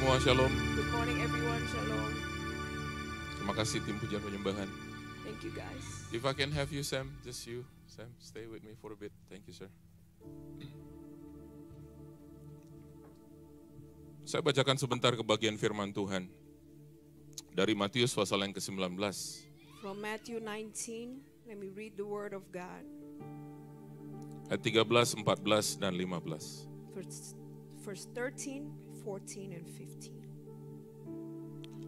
semua, shalom. Good morning everyone, shalom. Terima kasih tim pujian penyembahan. Thank you guys. If I can have you, Sam, just you, Sam, stay with me for a bit. Thank you, sir. Saya bacakan sebentar kebagian firman Tuhan dari Matius pasal yang ke-19. From Matthew 19, let me read the word of God. Ayat 13, 14, dan 15. Verse 13, 14, and 15.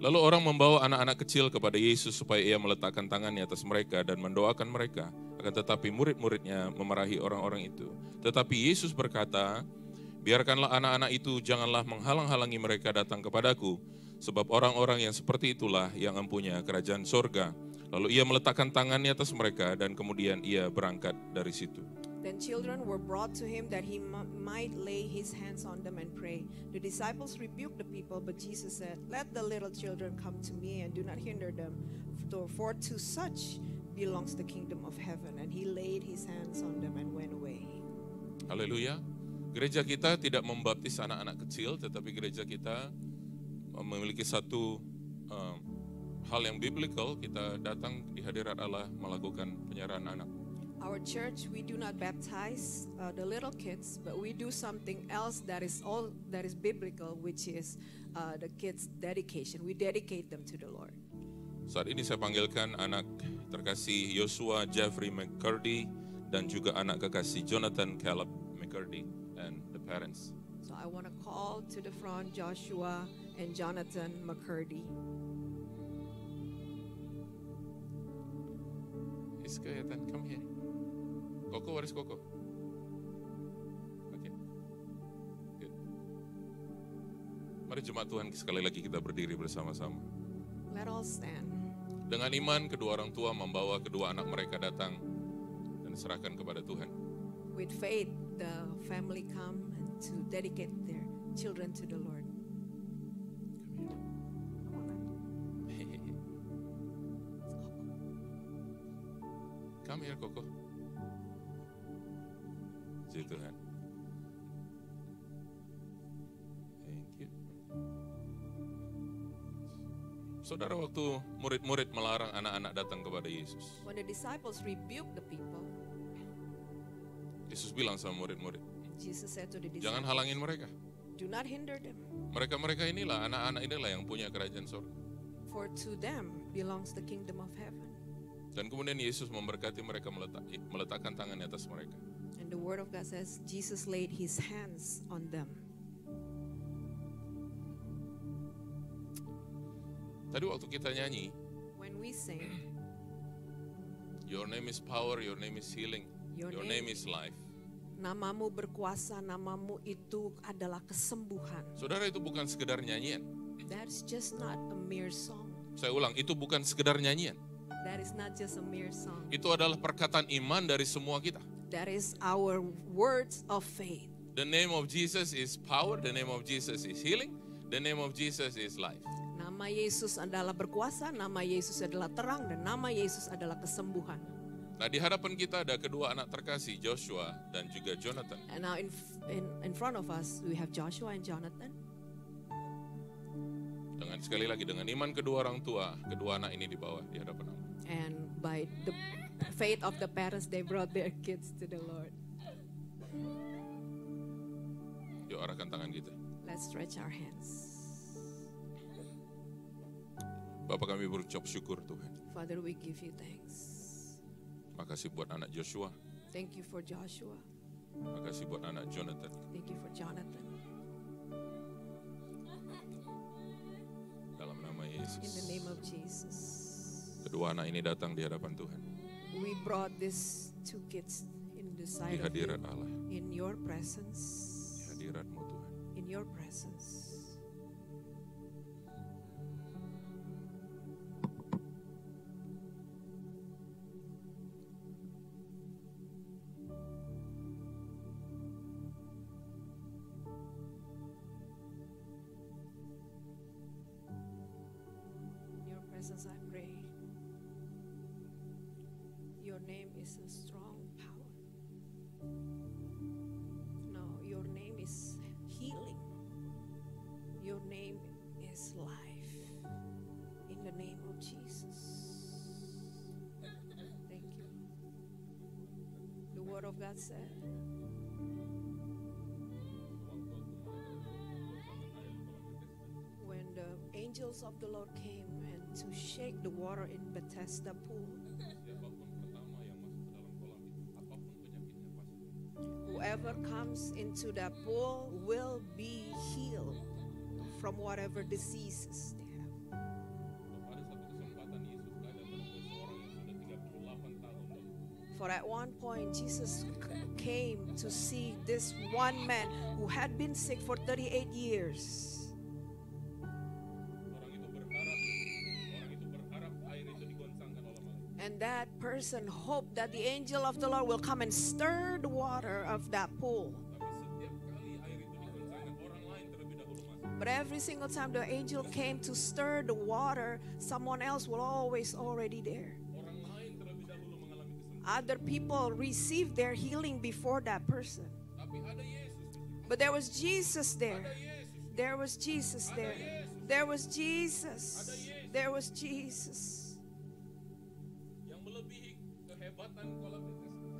Lalu orang membawa anak-anak kecil kepada Yesus supaya ia meletakkan tangannya atas mereka dan mendoakan mereka. Akan tetapi murid-muridnya memarahi orang-orang itu. Tetapi Yesus berkata, biarkanlah anak-anak itu, janganlah menghalang-halangi mereka datang kepadaku. Sebab orang-orang yang seperti itulah yang empunya kerajaan sorga. Lalu ia meletakkan tangannya atas mereka dan kemudian ia berangkat dari situ. Then children were brought to him that he might lay his hands on them and pray. The disciples rebuked the people, but Jesus said, let the little children come to me and do not hinder them, for to such belongs the kingdom of heaven. And he laid his hands on them and went away. Haleluya. Gereja kita tidak membaptis anak-anak kecil, tetapi gereja kita memiliki satu hal yang biblical. Kita datang di hadirat Allah melakukan penyerahan anak. Our church, we do not baptize the little kids, but we do something else that is biblical, which is the kids' dedication. We dedicate them to the Lord. Saat ini saya panggilkan anak terkasih Joshua Jeffrey McCurdy dan juga anak kekasih Jonathan Caleb McCurdy and the parents. So I want to call to the front Joshua and Jonathan McCurdy. Iska, come here. Koko, where is Koko? Okay. Good. Mari jemaat Tuhan sekali lagi kita berdiri bersama-sama. Let all stand. Dengan iman kedua orang tua membawa kedua anak mereka datang dan serahkan kepada Tuhan. With faith, the family come to dedicate their children to the Lord. Come here, Koko. Puji Tuhan. Thank you. Saudara, waktu murid-murid melarang anak-anak datang kepada Yesus, When the disciples rebuked the people, Yesus bilang sama murid-murid, Jesus said to the jangan disciples, halangin mereka. do not hinder them, Mereka-mereka inilah, anak-anak inilah yang punya kerajaan surga. for to them belongs the kingdom of heaven. Dan kemudian Yesus memberkati mereka meletakkan tangannya atas mereka. And the word of God says, Jesus laid his hands on them. Tadi waktu kita nyanyi, When we sing, your name is power, your name is healing, Your your name- name is life. namamu berkuasa, namamu itu adalah kesembuhan. Saudara, itu bukan sekedar nyanyian. That's just not a mere song. Saya ulang, itu bukan sekedar nyanyian. That is not just a mere song. Itu adalah perkataan iman dari semua kita. That is our words of faith. The name of Jesus is power, the name of Jesus is healing, the name of Jesus is life. Nama Yesus adalah berkuasa, nama Yesus adalah terang, dan nama Yesus adalah kesembuhan. Nah, di hadapan kita ada kedua anak terkasih, Joshua dan juga Jonathan. And now in front of us, we have Joshua and Jonathan. Dengan sekali lagi, dengan iman kedua orang tua, kedua anak ini dibawa di hadapan Allah. And by the faith of the parents, they brought their kids to the Lord. Yuk arahkan tangan kita. Let's stretch our hands. Bapak, kami berucap syukur Tuhan. Father, we give you thanks. Makasih buat anak Joshua, Thank you for Joshua. makasih buat anak Jonathan. Thank you for Jonathan. Dalam nama Yesus. In the name of Jesus. Kedua anak ini datang di hadapan Tuhan, We brought these two kids in the di sight of you, hadirat Allah, in your presence. di hadirat-Mu Tuhan. In your presence. In your presence I pray. Your name is a strong power. No, your name is healing. Your name his life. In the name of Jesus. Thank you. The word of God said, when the angels of the Lord came and to shake the water in Bethesda pool, whoever comes into that pool will be healed from whatever diseases they have. For at one point, Jesus came to see this one man who had been sick for 38 years. And that person hoped that the angel of the Lord will come and stir the water of that pool. But every single time the angel came to stir the water, someone else was always already there. Other people received their healing before that person. But there was Jesus there. There was Jesus there. There was Jesus. There was Jesus.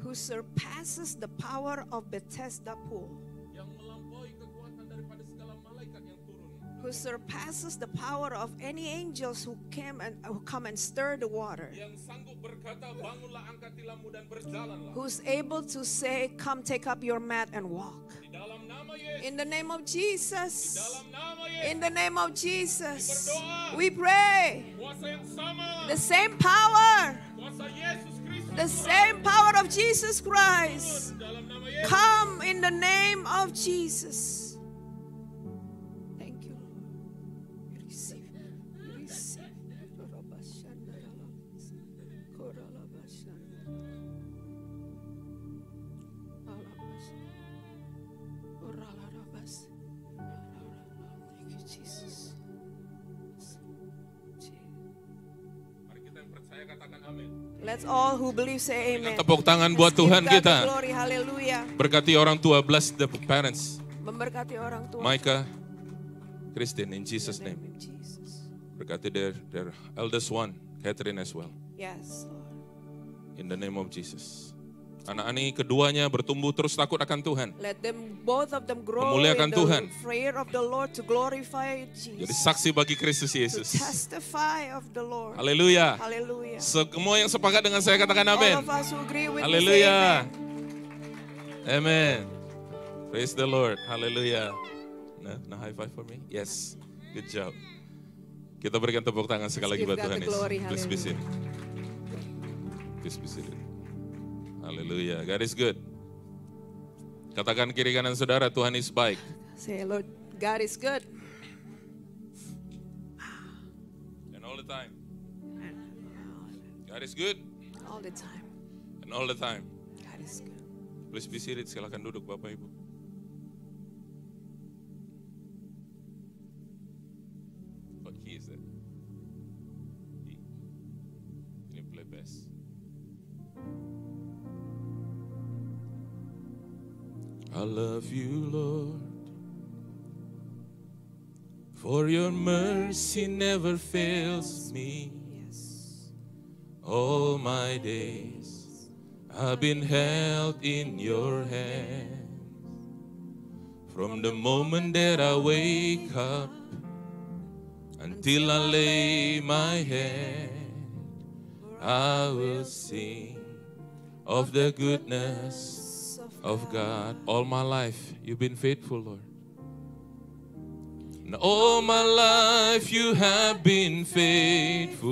Who surpasses the power of Bethesda pool. Who surpasses the power of any angels who come and stir the water. Who's able to say, come take up your mat and walk. In the name of Jesus. In the name of Jesus. We pray. The same power. The same power of Jesus Christ. Come in the name of Jesus. Thank you, Lord. You receive. You receive. Thank you, Jesus. Let's all who believe say amen. Tepuk tangan buat Tuhan kita. Glory, hallelujah. Berkati orang tua, bless the parents. Memberkati orang tua. Micah, Christine, in Jesus' name. In Jesus. Berkati their eldest one, Catherine as well. Yes, Lord. In the name of Jesus. Anak-anak keduanya bertumbuh terus takut akan Tuhan. Let them, both of them grow Memuliakan in the Tuhan. fear of the Lord to glorify Jesus. Jadi saksi bagi Kristus Yesus. To testify of the Lord. Haleluya. Hallelujah. Semua yang sepakat dengan saya katakan amin. All of us who agree with me say Haleluya. amen. Amen. Praise the Lord. Haleluya. Nah, high five for me. Yes. Good job. Kita berikan tepuk tangan sekali lagi Let's buat give God Tuhan the glory. Yesus. Please be seated. Please be seated. Haleluya. God is good. Katakan kiri kanan saudara, Tuhan is baik. Say, Lord, God is good. And all the time. God is good. All the time. And all the time. God is good. Please be seated. Silakan duduk Bapak Ibu. What key is that? E. Can you play bass? I love you, Lord, for your mercy never fails me. Yes. All my days I've been held in your hands. From the moment that I wake up until I lay my head, I will sing of the goodness of God. All my life you've been faithful, Lord. And all my life you have been faithful.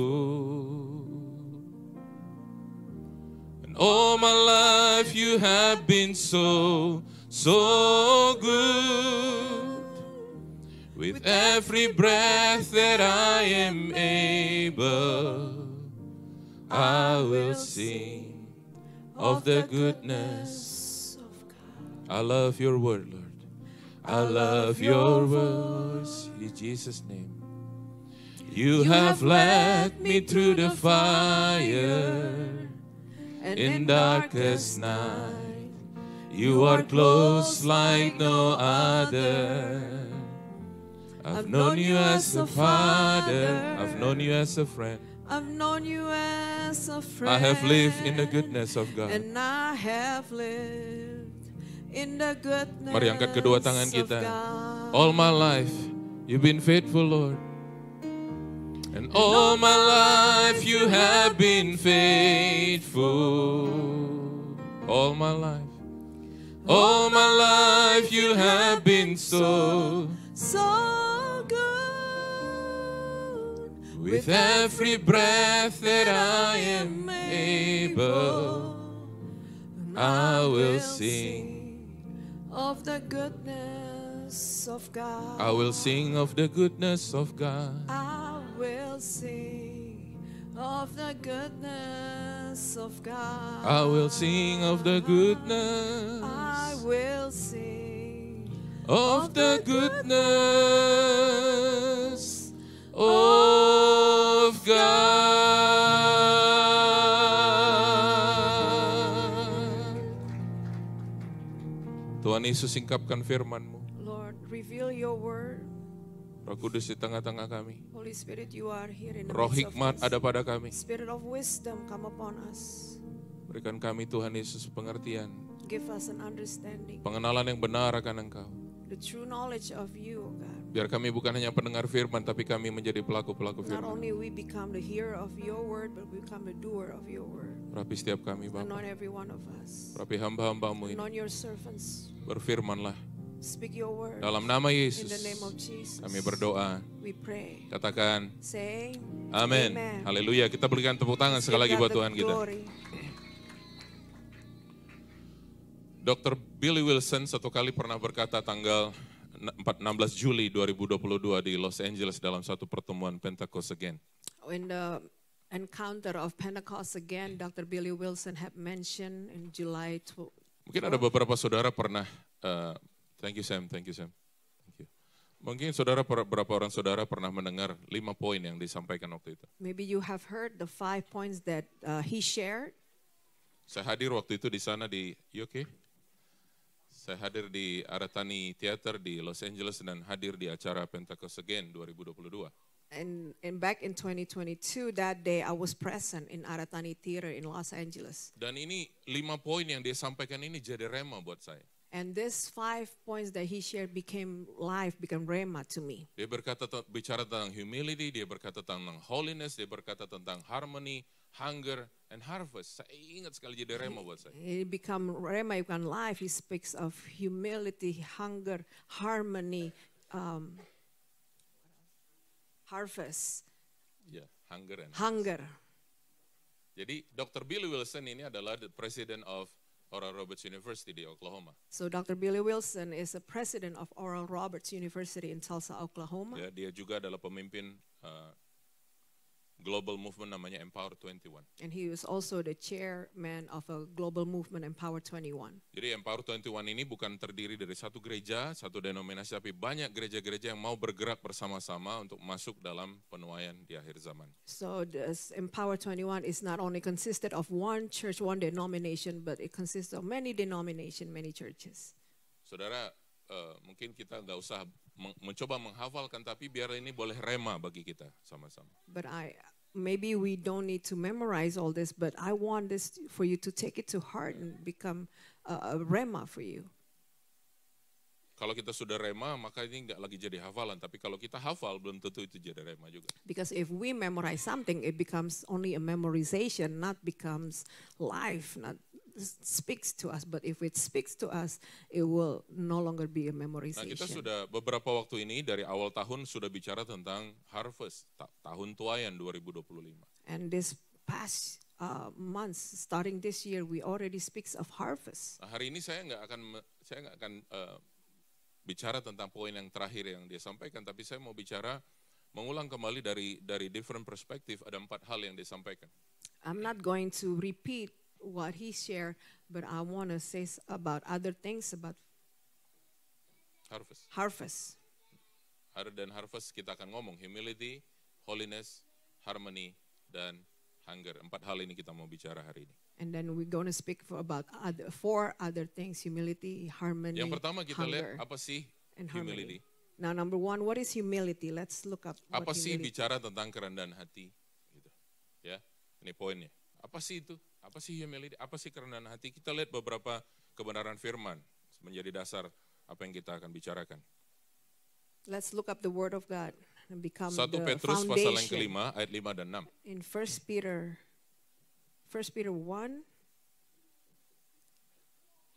And all my life you have been so good. With every breath that I am able, I will sing of the goodness. I love your word, Lord. I love your words. In Jesus' name. You have led me through the fire and in darkest night. You are close like no other. I've known you as a father. I've known you as a friend. I've known you as a friend. I have lived in the goodness of God. And I have lived in the goodness Mari angkat kedua tangan of kita. God. All my life, you've been faithful, Lord. And all my life, you have been faithful. All my life. All my life, you have been so good. With every breath that I am able, I will sing of the goodness of God. I will sing of the goodness of God. I will sing of the goodness of God. I will sing of the goodness. I will sing Of the goodness of God. Tuhan Yesus, singkapkan firman-Mu. Lord, reveal your word. Roh Kudus di tengah-tengah kami. Holy Spirit, you are here in the Roh midst of hikmat us. ada pada kami. Spirit of wisdom, come upon us. Berikan kami Tuhan Yesus pengertian, Give us an understanding, pengenalan yang benar akan Engkau. the true knowledge of you, O God. Biar kami bukan hanya pendengar firman, tapi kami menjadi pelaku-pelaku Not firman. only we become the hearer of your word, but we become the doer of your word. Rapi setiap kami, Bapa. Anoint every one of us. Rapi hamba-hambamu ini. Anoint your servants. Berfirmanlah. Speak your word. Dalam nama In Yesus, the name of Jesus, kami berdoa. we pray. Katakan, Say, amin. Amen. Haleluya. Kita berikan tepuk tangan Let's sekali lagi give buat God Tuhan the kita. glory. Dr. Billy Wilson satu kali pernah berkata tanggal 16 Juli 2022 di Los Angeles dalam satu pertemuan Pentecost Again. In the encounter of Pentecost again, Dr. Billy Wilson had mentioned in July 12. Mungkin ada beberapa saudara pernah, thank you Sam. Thank you. Mungkin beberapa orang saudara pernah mendengar 5 poin yang disampaikan waktu itu. Maybe you have heard the 5 points that he shared. Saya hadir waktu itu di sana di UK. Saya hadir di Aratani Theater di Los Angeles dan hadir di acara Pentecost Again 2022. And back in 2022, that day I was present in Aratani Theater in Los Angeles. Dan ini 5 poin yang dia sampaikan ini jadi rema buat saya. And these 5 points that he shared became life, became rhema to me. Dia bicara tentang humility, dia berkata tentang holiness, dia berkata tentang harmony, hunger, and harvest. Saya ingat sekali jadi rema buat saya. It become rhema, you can life. He speaks of humility, hunger, harmony, harvest, Hunger. Jadi Dr. Billy Wilson ini adalah the president of Oral Roberts University di Oklahoma. So Dr. Billy Wilson is the president of Oral Roberts University in Tulsa, Oklahoma. Ya, dia juga adalah pemimpin global movement namanya Empower 21. And he was also the chairman of a global movement, Empower 21. Jadi Empower 21 ini bukan terdiri dari satu gereja, satu denominasi, tapi banyak gereja-gereja yang mau bergerak bersama-sama untuk masuk dalam penuaian di akhir zaman. So this Empower 21 is not only consisted of one church, one denomination, but it consists of many denominations, many churches. Saudara, mungkin kita nggak usah mencoba menghafalkan, tapi biar ini boleh rema bagi kita sama-sama. But maybe we don't need to memorize all this, but I want this for you to take it to heart and become a rema for you. Kalau kita sudah rema, maka ini nggak lagi jadi hafalan. Tapi kalau kita hafal, belum tentu itu jadi rema juga. Because if we memorize something, it becomes only a memorization, not becomes life, not speaks to us. But if it speaks to us, it will no longer be a Nah, memorization. kita sudah beberapa waktu ini dari awal tahun sudah bicara tentang harvest, tahun tuaian 2025. And this past months, starting this year, we already speaks of harvest. Nah, hari ini saya nggak akan bicara tentang poin yang terakhir yang dia sampaikan, tapi saya mau bicara mengulang kembali dari different perspective. Ada 4 hal yang disampaikan. I'm not going to repeat what he shared, but I want to say about other things about harvest. Other than harvest, kita akan ngomong humility, holiness, harmony, dan hunger. 4 hal ini kita mau bicara hari ini. And then we're going to speak about 4 other things: humility, harmony, Yang pertama kita lihat hunger, apa sih and humility. harmony. Now, number one, what is humility? Let's look up what Apa sih humility. bicara tentang kerendahan hati? Gitu. Ya, ini poinnya. Apa sih itu? Apa sih humility? Apa sih kerendahan hati? Kita lihat beberapa kebenaran firman menjadi dasar apa yang kita akan bicarakan. Let's look up the word of God and become 1 the Petrus pasal yang foundation. kelima ayat 5 dan 6. In 1 Peter 1.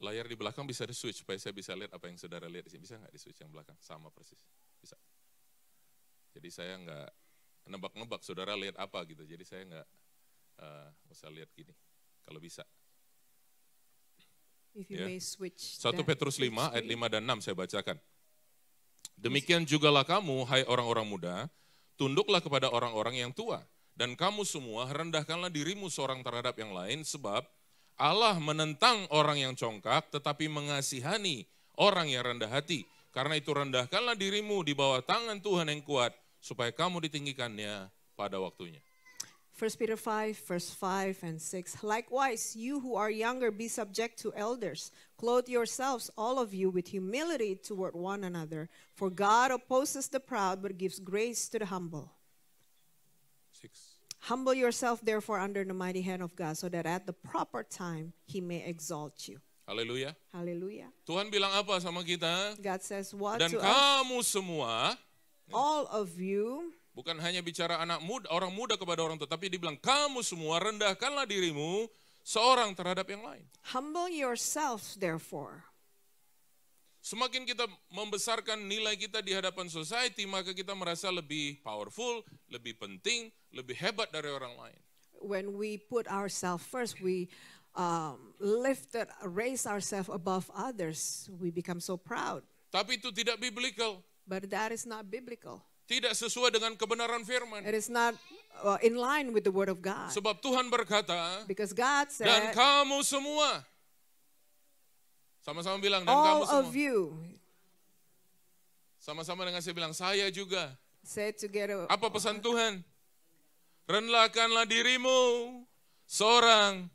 Layar di belakang bisa di-switch supaya saya bisa lihat apa yang saudara lihat di sini. Bisa nggak di-switch yang belakang? Sama persis. Bisa. Jadi saya nggak nebak-nebak saudara lihat apa gitu. Jadi saya nggak usah lihat gini. Kalau bisa. If you Ya. may switch 1 that Petrus 5 ayat screen. 5 dan 6 saya bacakan. Demikian jugalah kamu, hai orang-orang muda, tunduklah kepada orang-orang yang tua. Dan kamu semua rendahkanlah dirimu seorang terhadap yang lain, sebab Allah menentang orang yang congkak, tetapi mengasihani orang yang rendah hati. Karena itu rendahkanlah dirimu di bawah tangan Tuhan yang kuat, supaya kamu ditinggikannya pada waktunya. 1 Peter 5, verse 5 and 6. Likewise, you who are younger, be subject to elders. Clothe yourselves, all of you, with humility toward one another. For God opposes the proud, but gives grace to the humble. 6. Humble yourself, therefore, under the mighty hand of God, so that at the proper time he may exalt you. Haleluya. Hallelujah. Tuhan bilang apa sama kita? God says what Dan to us? kamu semua, All of you, bukan hanya bicara anak muda, orang muda kepada orang tua, tapi dibilang kamu semua rendahkanlah dirimu seorang terhadap yang lain. humble yourselves, therefore. Semakin kita membesarkan nilai kita di hadapan society, maka kita merasa lebih powerful, lebih penting, lebih hebat dari orang lain. When we put ourselves first, we raise ourselves above others. We become so proud. Tapi itu tidak biblical, But that is not biblical. tidak sesuai dengan kebenaran firman. It is not in line with the word of God. Sebab Tuhan berkata, Because God dan said, kamu semua. Sama-sama bilang, dan kamu all semua. of you. Sama-sama dengan saya bilang, saya juga. Say together. Apa pesan Tuhan? Rendahkanlah dirimu seorang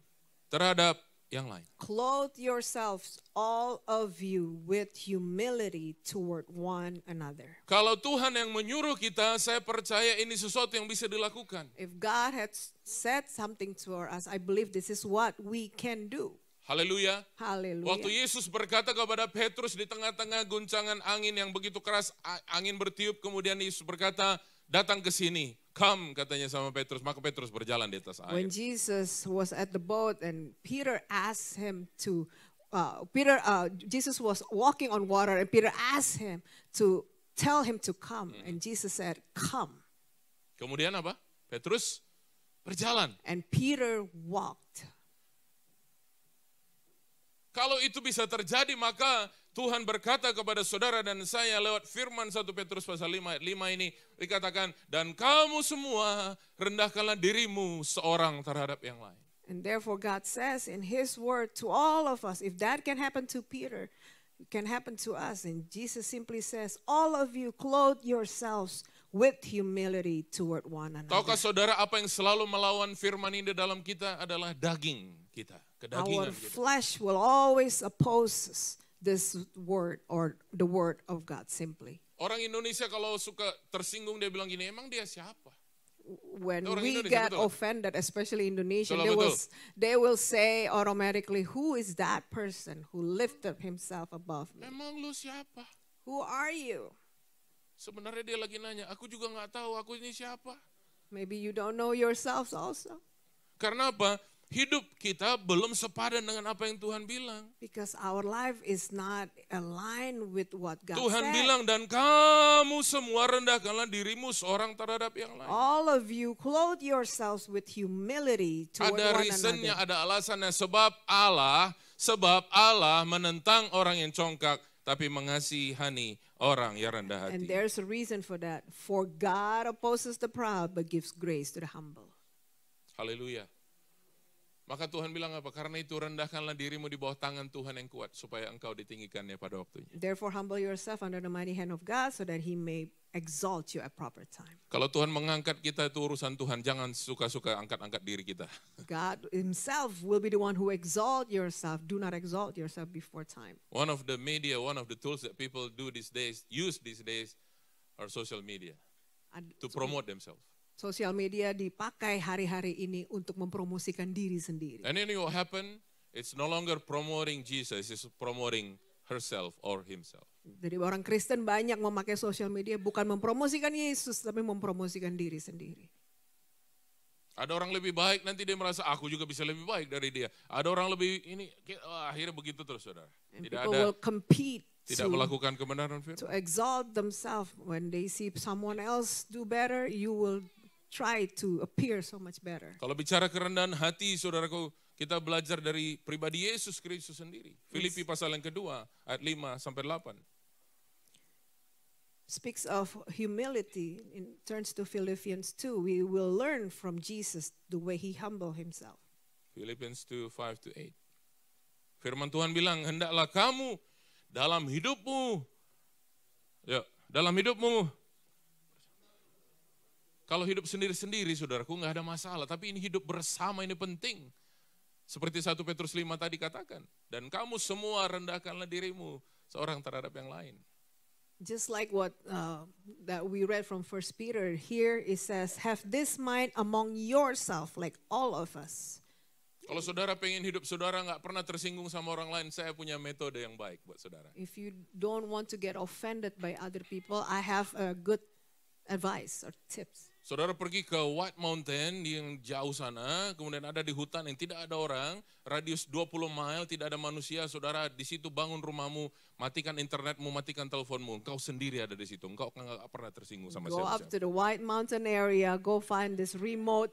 terhadap yang lain. Clothe yourselves, all of you, with humility toward one another. Kalau Tuhan yang menyuruh kita, saya percaya ini sesuatu yang bisa dilakukan. If God had said something to us, I believe this is what we can do. Haleluya. Waktu Hallelujah. Yesus berkata kepada Petrus di tengah-tengah guncangan angin yang begitu keras, angin bertiup, kemudian Yesus berkata, datang ke sini. Come, katanya sama Petrus. Maka Petrus berjalan di atas air. When Jesus was at the boat and Peter asked him to, Jesus was walking on water and Peter asked him to tell him to come. And Jesus said, come. Kemudian apa? Petrus berjalan. And Peter walked. Kalau itu bisa terjadi, maka Tuhan berkata kepada saudara dan saya lewat firman 1 Petrus pasal 5 ayat 5 ini dikatakan, dan kamu semua rendahkanlah dirimu seorang terhadap yang lain. And therefore God says in his word to all of us, if that can happen to Peter, it can happen to us. And Jesus simply says, all of you clothe yourselves with humility toward one another. Tahukah saudara apa yang selalu melawan firman ini dalam kita adalah daging kita, Our kedagingan kita. flesh will always oppose this word or the word of God simply. Orang Indonesia kalau suka tersinggung dia bilang gini, emang dia siapa? When Orang we Indonesia, get betul. offended, especially Indonesian, Betul, they will say automatically, who is that person who lifted himself above me? Emang lu siapa? Who are you? Sebenarnya dia lagi nanya, aku juga nggak tahu aku ini siapa. Maybe you don't know yourselves also. Karena apa? Hidup kita belum sepadan dengan apa yang Tuhan bilang. Because our life is not aligned with what God Tuhan said. bilang, dan kamu semua rendahkanlah dirimu seorang terhadap yang lain. All of you clothe yourselves with humility toward Ada one reasonnya, another. ada alasannya. Sebab Allah menentang orang yang congkak, tapi mengasihani orang yang rendah And hati. there's a reason for that. For God opposes the proud, but gives grace to the humble. Haleluya. Maka Tuhan bilang apa? Karena itu rendahkanlah dirimu di bawah tangan Tuhan yang kuat, supaya engkau ditinggikannya pada waktunya. Therefore humble yourself under the mighty hand of God so that he may exalt you at proper time. Kalau Tuhan mengangkat kita itu urusan Tuhan, jangan suka-suka angkat-angkat diri kita. God himself will be the one who exalt yourself. Do not exalt yourself before time. One of the media, one of the tools that people do use these days are social media to promote themselves. Sosial media dipakai hari-hari ini untuk mempromosikan diri sendiri. And then what happen? It's no longer promoting Jesus, it's promoting herself or himself. Jadi orang Kristen banyak memakai sosial media bukan mempromosikan Yesus, tapi mempromosikan diri sendiri. Ada orang lebih baik, nanti dia merasa aku juga bisa lebih baik dari dia. Ada orang lebih ini, akhirnya begitu terus, saudara. And Tidak people ada, will compete tidak melakukan kebenaran firman. to exalt themselves. When they see someone else do better, you will try to appear so much better. Kalau bicara kerendahan hati, saudaraku, kita belajar dari pribadi Yesus Kristus sendiri. Filipi pasal yang kedua, ayat 5 sampai 8. Speaks of humility, in turns to Philippians 2. We will learn from Jesus the way he humbled himself. Philippians 2, 5 to 8. Firman Tuhan bilang, hendaklah kamu dalam hidupmu, kalau hidup sendiri-sendiri, saudaraku, nggak ada masalah. Tapi ini hidup bersama, ini penting. Seperti 1 Petrus 5 tadi katakan. Dan kamu semua rendahkanlah dirimu seorang terhadap yang lain. Just like what that we read from 1 Peter, here it says, have this mind among yourself, like all of us. Kalau saudara pengen hidup saudara nggak pernah tersinggung sama orang lain, saya punya metode yang baik buat saudara. If you don't want to get offended by other people, I have a good advice or tips. Saudara pergi ke White Mountain yang jauh sana, kemudian ada di hutan yang tidak ada orang, radius 20 mile, tidak ada manusia, saudara di situ bangun rumahmu, matikan internetmu, matikan teleponmu, engkau sendiri ada di situ, engkau nggak pernah tersinggung sama Go up siapa-siapa. to the White Mountain area, go find this remote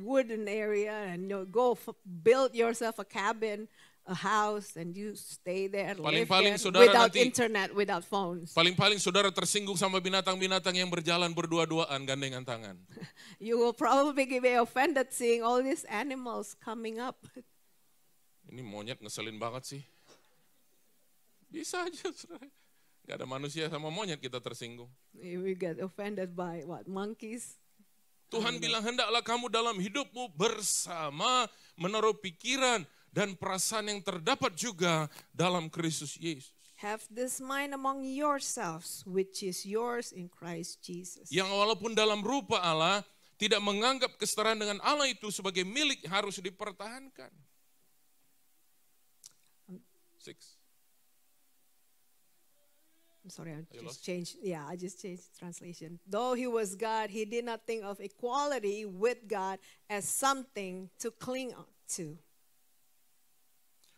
wooden area and go build yourself a cabin, a house, and you stay there, live Paling-paling there saudara without nanti- internet, without phones. Paling-paling saudara tersinggung sama binatang-binatang yang berjalan berdua-duaan, gandengan tangan. You will probably be offended seeing all these animals coming up. Ini monyet ngeselin banget sih. Bisa aja, saudara. Gak ada manusia sama monyet kita tersinggung. We get offended by what, monkeys? Tuhan bilang, hendaklah kamu dalam hidupmu bersama menaruh pikiran dan perasaan yang terdapat juga dalam Kristus Yesus. Have this mind among yourselves, which is yours in Christ Jesus. Yang walaupun dalam rupa Allah, tidak menganggap kesetaraan dengan Allah itu sebagai milik harus dipertahankan. 6. I'm sorry, I you lost? just changed. Yeah, I just changed translation. Though he was God, he did not think of equality with God as something to cling on to.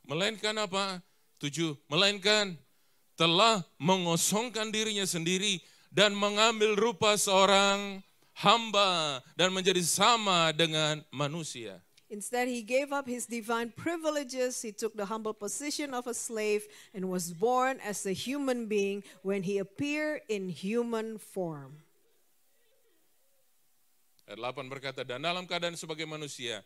Melainkan apa? 7. Melainkan telah mengosongkan dirinya sendiri dan mengambil rupa seorang hamba dan menjadi sama dengan manusia. Instead, he gave up his divine privileges. He took the humble position of a slave and was born as a human being when he appeared in human form. Ayat 8 berkata, dan dalam keadaan sebagai manusia,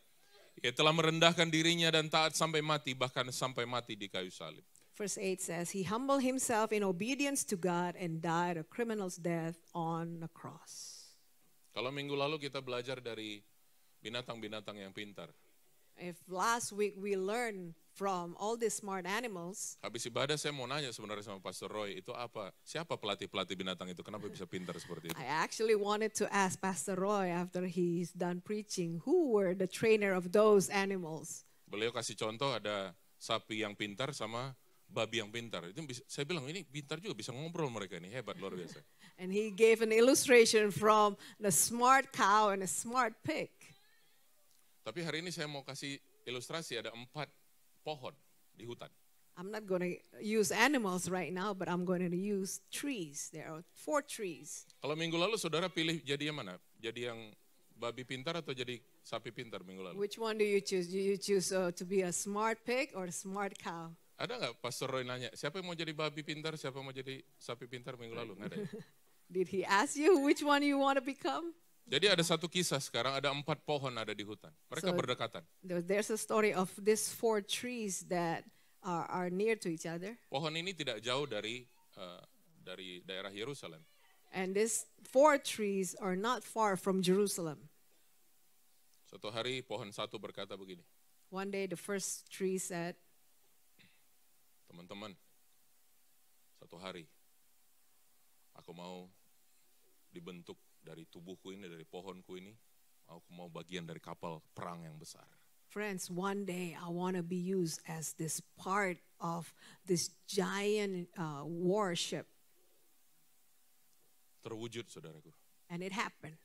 ia telah merendahkan dirinya dan taat sampai mati, bahkan sampai mati di kayu salib. Verse 8 says, he humbled himself in obedience to God and died a criminal's death on the cross. Kalau minggu lalu kita belajar dari binatang-binatang yang pintar. If last week we learned from all these smart animals, Habis ibadah saya mau nanya sebenarnya sama Pastor Roy, itu apa? Siapa pelatih-pelatih binatang itu? Kenapa bisa pintar seperti itu? I actually wanted to ask Pastor Roy after he's done preaching, who were the trainer of those animals? Beliau kasih contoh ada sapi yang pintar sama babi yang pintar. Itu saya bilang ini pintar juga, bisa ngobrol mereka ini, hebat luar biasa. And he gave an illustration from the smart cow and a smart pig. Tapi hari ini saya mau kasih ilustrasi, ada 4 pohon di hutan. I'm not going to use animals right now, but I'm going to use trees. There are 4 trees. Kalau minggu lalu saudara pilih jadi yang mana? Jadi yang babi pintar atau jadi sapi pintar minggu lalu? Which one do you choose? Do you choose to be a smart pig or a smart cow? Ada nggak Pastor Roy nanya, siapa yang mau jadi babi pintar, siapa mau jadi sapi pintar minggu lalu? Nggak ada ya? Did he ask you which one you want to become? Jadi ada satu kisah sekarang, ada 4 pohon ada di hutan. Mereka So- berdekatan. There's a story of these 4 trees that are near to each other. Pohon ini tidak jauh dari daerah Yerusalem. And these 4 trees are not far from Jerusalem. Suatu hari pohon satu berkata begini, One day the first tree said, teman-teman, satu hari aku mau dibentuk dari tubuhku ini, dari pohonku ini, aku mau bagian dari kapal perang yang besar. friends, one day I want to be used as this part of this giant warship. Terwujud, saudaraku. And it happened.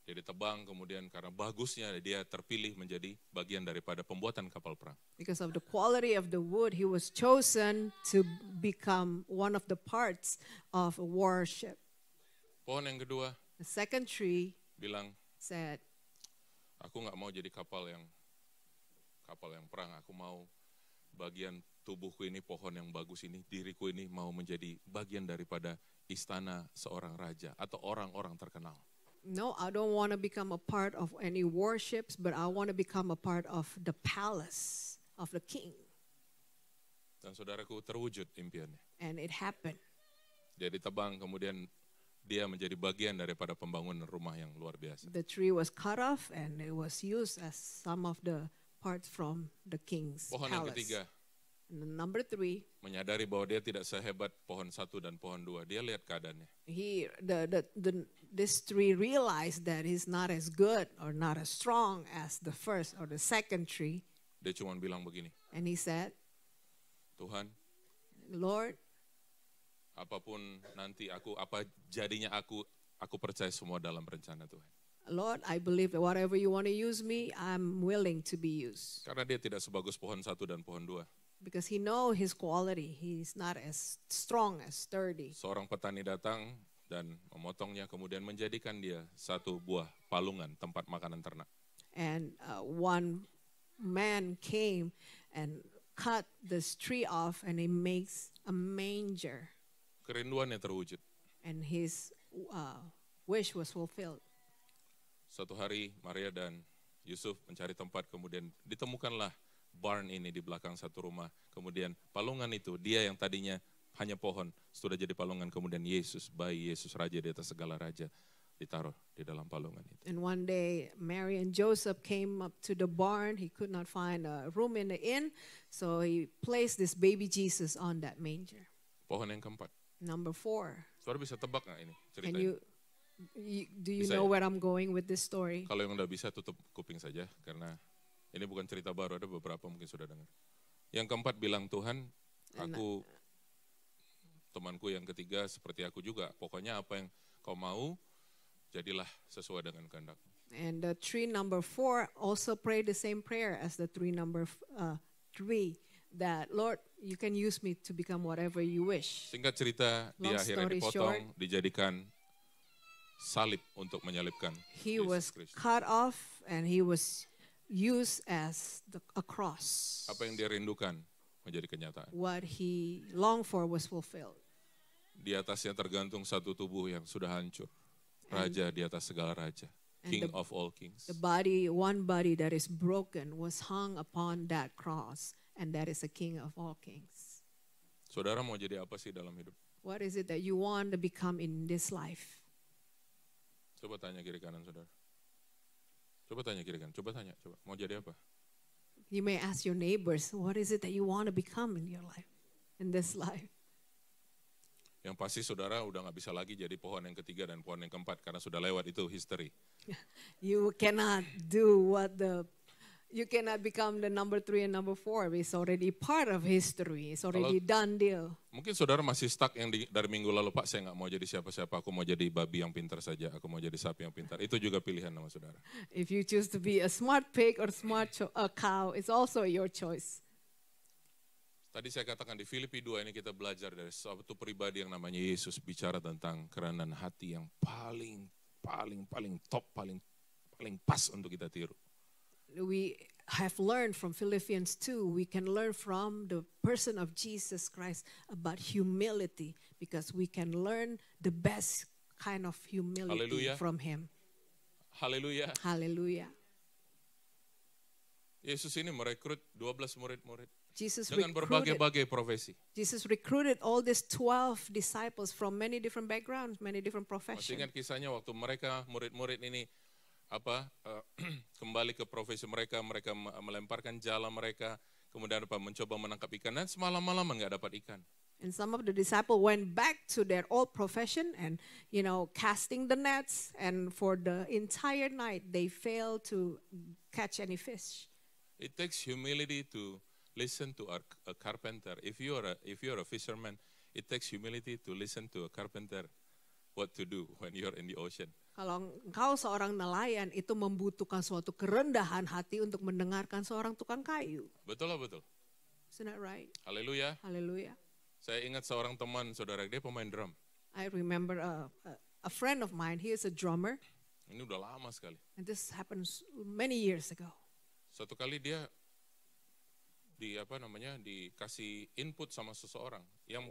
Dia ditebang, kemudian karena bagusnya dia terpilih menjadi bagian daripada pembuatan kapal perang. Because of the quality of the wood, he was chosen to become one of the parts of a warship. Pohon yang kedua The second tree bilang, said, aku nggak mau jadi kapal yang perang, aku mau bagian tubuhku ini, pohon yang bagus ini, diriku ini mau menjadi bagian daripada istana seorang raja atau orang-orang terkenal. no, I don't want to become a part of any warships, but I want to become a part of the palace of the king. Dan saudaraku, terwujud impiannya. And it happened. Dia ditebang, kemudian dia menjadi bagian daripada pembangunan rumah yang luar biasa. The tree was cut off and it was used as some of the parts from the king's Pohon yang palace. ketiga And then number 3, menyadari bahwa dia tidak sehebat pohon satu dan pohon 2. Dia lihat keadaannya. this tree realized that he's not as good or not as strong as the first or the second tree. Dia cuma bilang begini, And he said, Tuhan, Lord, apapun nanti apa jadinya aku percaya semua dalam rencana Tuhan. Lord, I believe that whatever you want to use me, I'm willing to be used. Karena dia tidak sebagus pohon satu dan pohon 2. Because he know his quality. He's not as strong, as sturdy. Seorang petani datang dan memotongnya, kemudian menjadikan dia satu buah palungan, tempat makanan ternak. And one man came and cut this tree off and he makes a manger. Kerinduannya terwujud. And his wish was fulfilled. Suatu hari Maria dan Yusuf mencari tempat, kemudian ditemukanlah barn ini di belakang satu rumah. Kemudian palungan itu, dia yang tadinya hanya pohon, sudah jadi palungan. Kemudian Yesus, bayi Yesus, raja di atas segala raja, ditaruh di dalam palungan itu. And one day, Mary and Joseph came up to the barn. He could not find a room in the inn, so he placed this baby Jesus on that manger. Pohon yang keempat. Number 4. Saudara bisa tebak nggak ini Can ceritanya? do you Bisa know ya? where I'm going with this story? Kalau yang udah bisa tutup kuping saja, karena ini bukan cerita baru, ada beberapa mungkin sudah dengar. Yang keempat bilang, Tuhan, aku, temanku yang ketiga seperti aku juga. Pokoknya apa yang kau mau, jadilah sesuai dengan kehendak. And the tree number 4 also prayed the same prayer as the tree number 3. That, Lord, you can use me to become whatever you wish. Singkat cerita, dia Long akhirnya story dipotong, short, dijadikan salib untuk menyalibkan He Yesus was Kristus. cut off and he was used as a cross. Apa yang dia rindukan menjadi kenyataan. What he longed for was fulfilled. Di atasnya tergantung satu tubuh yang sudah hancur. Raja di atas segala raja. King of all kings. The body, one body that is broken, was hung upon that cross, and that is the King of all kings. Saudara mau jadi apa sih dalam hidup? What is it that you want to become in this life? Coba tanya kiri kanan saudara. Coba tanya kiri kanan, coba tanya, coba. Mau jadi apa? You may ask your neighbors, what is it that you want to become in your life, in this life? Yang pasti saudara udah gak bisa lagi jadi pohon yang ketiga dan pohon yang keempat, karena sudah lewat itu history. You cannot do you cannot become the number 3 and number 4. It's already part of history. It's already done deal. Mungkin saudara masih stuck yang dari minggu lalu, Pak saya gak mau jadi siapa-siapa, aku mau jadi babi yang pintar saja, aku mau jadi sapi yang pintar. Itu juga pilihan nama saudara. If you choose to be a smart pig or smart cow, it's also your choice. Tadi saya katakan di Filipi 2 ini kita belajar dari suatu pribadi yang namanya Yesus, bicara tentang kerendahan hati yang paling top, paling pas untuk kita tiru. We have learned from Philippians 2, we can learn from the person of Jesus Christ about humility, because we can learn the best kind of humility Hallelujah. from him. Haleluya. Hallelujah. Yesus ini merekrut 12 murid-murid Jesus dengan berbagai-bagai profesi. recruited all these 12 disciples from many different backgrounds, many different Masih professions. ingat kisahnya waktu mereka murid-murid ini kembali ke profesi mereka, mereka melemparkan jala mereka, kemudian mencoba menangkap ikan dan semalam-malam nggak dapat ikan. And some of the disciples went back to their old profession and, casting the nets. And for the entire night, they failed to catch any fish. It takes humility to listen to a carpenter. If you're a fisherman, it takes humility to listen to a carpenter what to do when you're in the ocean. Kalau engkau seorang nelayan, itu membutuhkan suatu kerendahan hati untuk mendengarkan seorang tukang kayu. Betul lah, betul. Isn't that right? Haleluya. Hallelujah. Saya ingat seorang teman saudara, dia pemain drum. I remember a friend of mine, he is a drummer. Ini udah lama sekali. And this happens many years ago. Suatu kali dia dikasih input sama seseorang yang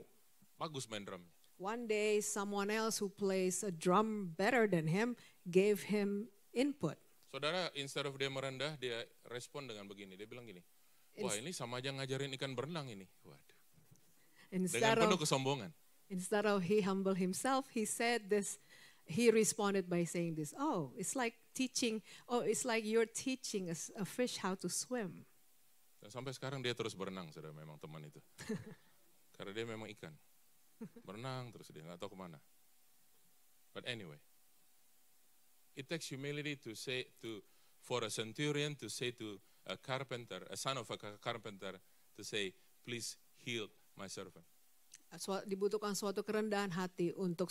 bagus main drum. One day, someone else who plays a drum better than him gave him input. Saudara, instead of dia merendah, dia respon dengan begini. Dia bilang gini, wah ini sama aja ngajarin ikan berenang ini. Waduh. Dengan penuh kesombongan. Instead of he humble himself, he said this. He responded by saying this. Oh, it's like you're teaching a fish how to swim. Dan sampai sekarang dia terus berenang, saudara, memang teman itu. Karena dia memang ikan. Berenang terus dia, nggak tahu kemana. But anyway, it takes humility for a centurion to say to a carpenter, a son of a carpenter, to say, please heal my servant. Dibutuhkan suatu kerendahan hati untuk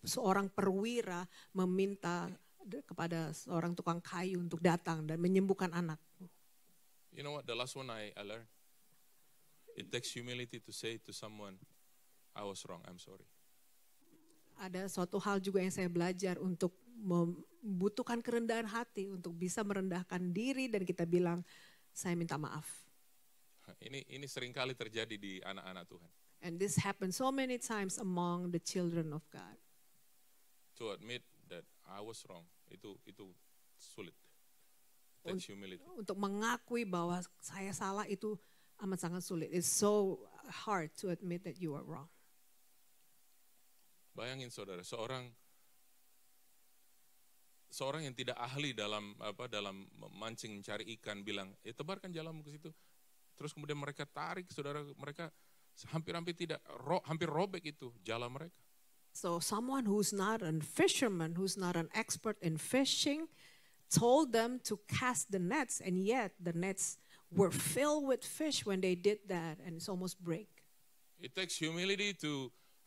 seorang perwira meminta kepada seorang tukang kayu untuk datang dan menyembuhkan anak. You know what? The last one I learned. It takes humility to say to someone, I was wrong, I'm sorry. Ada suatu hal juga yang saya belajar untuk membutuhkan kerendahan hati untuk bisa merendahkan diri dan kita bilang, saya minta maaf. Ini seringkali terjadi di anak-anak Tuhan. And this happens so many times among the children of God. To admit that I was wrong, itu sulit. It takes humility. Untuk mengakui bahwa saya salah itu amat sangat sulit. It's so hard to admit that you are wrong. Bayangin saudara, seorang yang tidak ahli dalam memancing mencari ikan bilang, tebarkan jalamu ke situ. Terus kemudian mereka tarik, saudara, mereka hampir robek itu jala mereka. So someone who's not a fisherman, who's not an expert in fishing, told them to cast the nets, and yet the nets were filled with fish when they did that, and it's almost break. It takes humility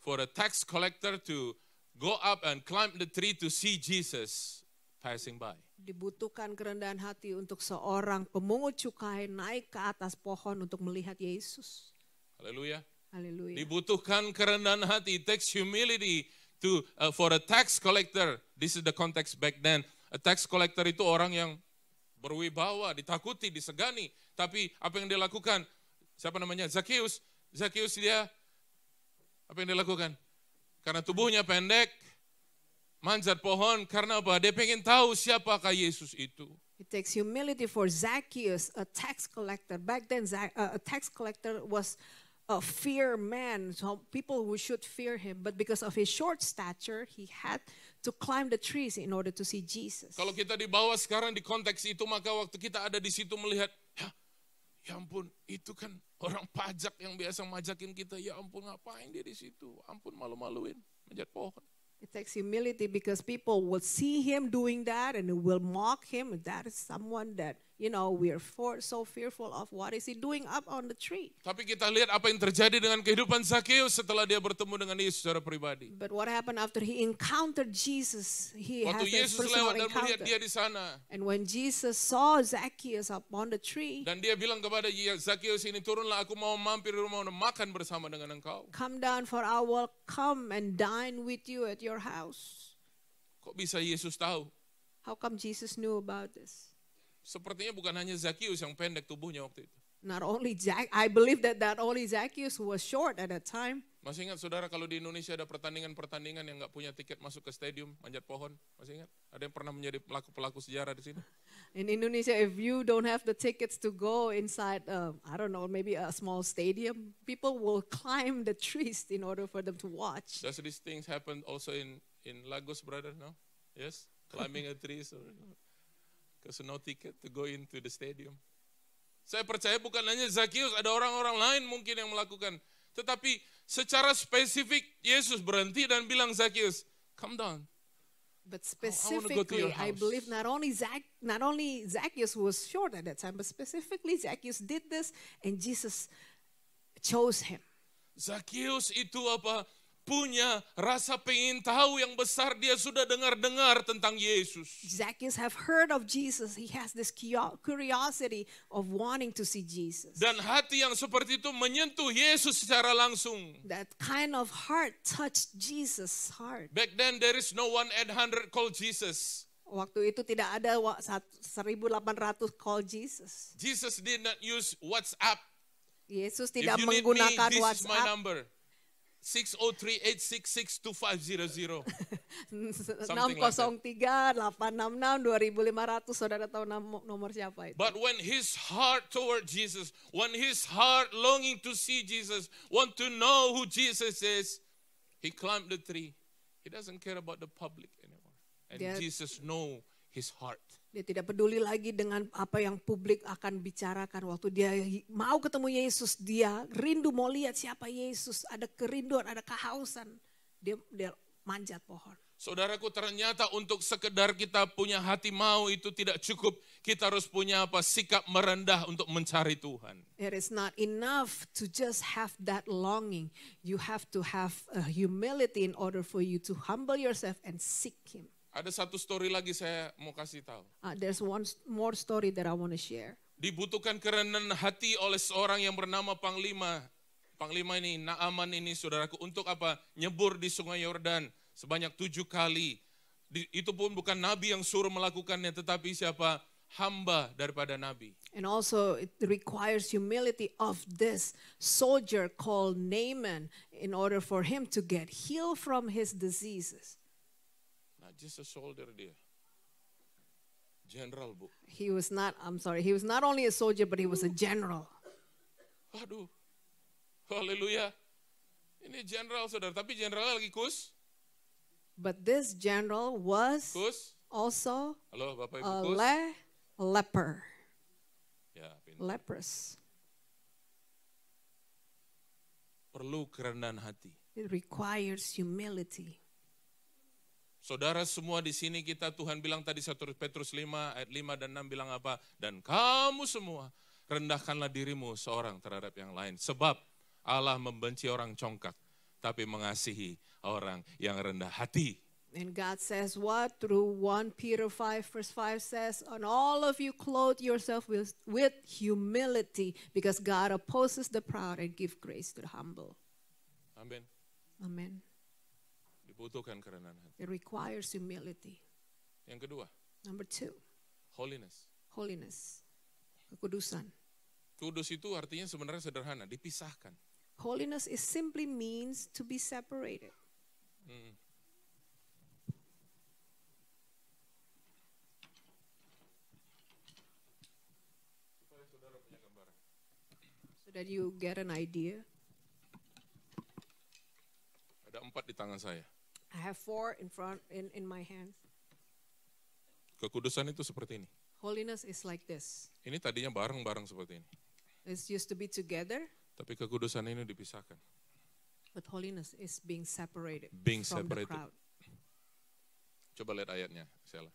for a tax collector to go up and climb the tree to see Jesus passing by. Dibutuhkan kerendahan hati untuk seorang pemungut cukai naik ke atas pohon untuk melihat Yesus. Haleluya. Haleluya. Dibutuhkan kerendahan hati. It takes humility for a tax collector. This is the context back then. A tax collector itu orang yang berwibawa, ditakuti, disegani. Tapi apa yang dia lakukan? Siapa namanya? Zakheus. Zakheus dia, apa yang dia lakukan? Karena tubuhnya pendek, manjat pohon. Karena apa? Dia pengen tahu siapakah Yesus itu. It takes humility for Zacchaeus, a tax collector. Back then, a tax collector was a fear man, so people who should fear him. But because of his short stature, he had to climb the trees in order to see Jesus. Kalau kita dibawa sekarang di konteks itu, maka waktu kita ada di situ melihat, ya ampun, itu kan orang pajak yang biasa majakin kita. Ya ampun, ngapain dia di situ? Ampun, malu-maluin, manjat pohon. It takes humility because people will see him doing that and will mock him. That is someone that, we are so fearful of. What is he doing up on the tree? Tapi kita lihat apa yang terjadi dengan kehidupan Zakheus setelah dia bertemu dengan Yesus secara pribadi. But what happened after he encountered Jesus? He Waktu has a Yesus personal lewat dan melihat encounter. dia di sana. And when Jesus saw Zacchaeus up on the tree, Dan dia bilang kepada Zakheus ini, turunlah, aku mau mampir di rumah, makan bersama dengan engkau. come down, for I will come and dine with you at your house. Kok bisa Yesus tahu? How come Jesus knew about this? Sepertinya bukan hanya Zakheus yang pendek tubuhnya waktu itu. Not only I believe that only Zacchaeus who was short at that time. Masih ingat saudara kalau di Indonesia ada pertandingan-pertandingan yang nggak punya tiket masuk ke stadium, manjat pohon? Masih ingat? Ada yang pernah menjadi pelaku-pelaku sejarah di sini? In Indonesia, if you don't have the tickets to go inside, I don't know, maybe a small stadium, people will climb the trees in order for them to watch. Does these things happen also in Lagos, brother? No? Yes? Climbing a tree, so because no ticket to go into the stadium. Saya percaya bukan hanya Zakheus, ada orang-orang lain mungkin yang melakukan. Tetapi secara spesifik Yesus berhenti dan bilang, Zakheus, come down. But I wanna go to your specifically, I house. believe not only Zacchaeus was short at that time, but specifically Zacchaeus did this, and Jesus chose him. Zakheus itu apa? Punya rasa pengen tahu yang besar, dia sudah dengar-dengar tentang Yesus. Zacchaeus have heard of Jesus. He has this curiosity of wanting to see Jesus. Dan hati yang seperti itu menyentuh Yesus secara langsung. That kind of heart touched Jesus' heart. Back then there is no 1-800 called Jesus. Waktu itu tidak ada 1.800 call Jesus. Jesus did not use WhatsApp. Yesus If tidak you need me, menggunakan this is my WhatsApp. number. 603-866-2500. Something like that. 603-866-2500. Saudara tahu nomor siapa itu? But when his heart toward Jesus, when his heart longing to see Jesus, want to know who Jesus is, he climbed the tree. He doesn't care about the public anymore. And Jesus know his heart. Dia tidak peduli lagi dengan apa yang publik akan bicarakan. Waktu dia mau ketemu Yesus, dia rindu mau lihat siapa Yesus. Ada kerinduan, ada kehausan. Dia manjat pohon. Saudaraku, ternyata untuk sekedar kita punya hati mau itu tidak cukup. Kita harus punya apa? Sikap merendah untuk mencari Tuhan. It is not enough to just have that longing. You have to have a humility in order for you to humble yourself and seek Him. Ada satu story lagi saya mau kasih tahu. There's one more story that I want to share. Dibutuhkan kerendahan hati oleh seorang yang bernama Panglima. Panglima ini, Naaman ini saudaraku, untuk apa? Nyebur di sungai Yordan sebanyak 7 kali. Itu pun bukan nabi yang suruh melakukannya, tetapi siapa? Hamba daripada nabi. And also it requires humility of this soldier called Naaman in order for him to get healed from his diseases. Just a soldier dia. General, Bu. He was not only a soldier, but he was a general. Aduh. Haleluya. Ini general saudara, tapi general lagi kus. But this general was also Halo, Bapak Ibu a kus. leper. Ya, pintar. Leprous. Perlu kerendahan hati. It requires humility. Saudara semua di sini kita Tuhan bilang tadi 1 Petrus 5 ayat 5 dan 6 bilang apa? Dan kamu semua rendahkanlah dirimu seorang terhadap yang lain. Sebab Allah membenci orang congkak, tapi mengasihi orang yang rendah hati. And God says what? Through 1 Peter 5 verse 5 says, and all of you clothe yourself with humility, because God opposes the proud and give grace to the humble. Amin. Amen. Dibutuhkan kerendahan hati. It requires humility. Yang kedua, Number 2, holiness. holiness. Kekudusan. Kudus itu artinya sebenarnya sederhana, dipisahkan. Holiness is simply means to be separated. So that you get an idea. Ada 4 di tangan saya. I have 4 in my hands. Kekudusan itu seperti ini. Holiness is like this. Ini tadinya bareng-bareng seperti ini. It's used to be together, Tapi kekudusan ini dipisahkan. but holiness is being separated Being from separated. the crowd. Coba lihat ayatnya, Sela.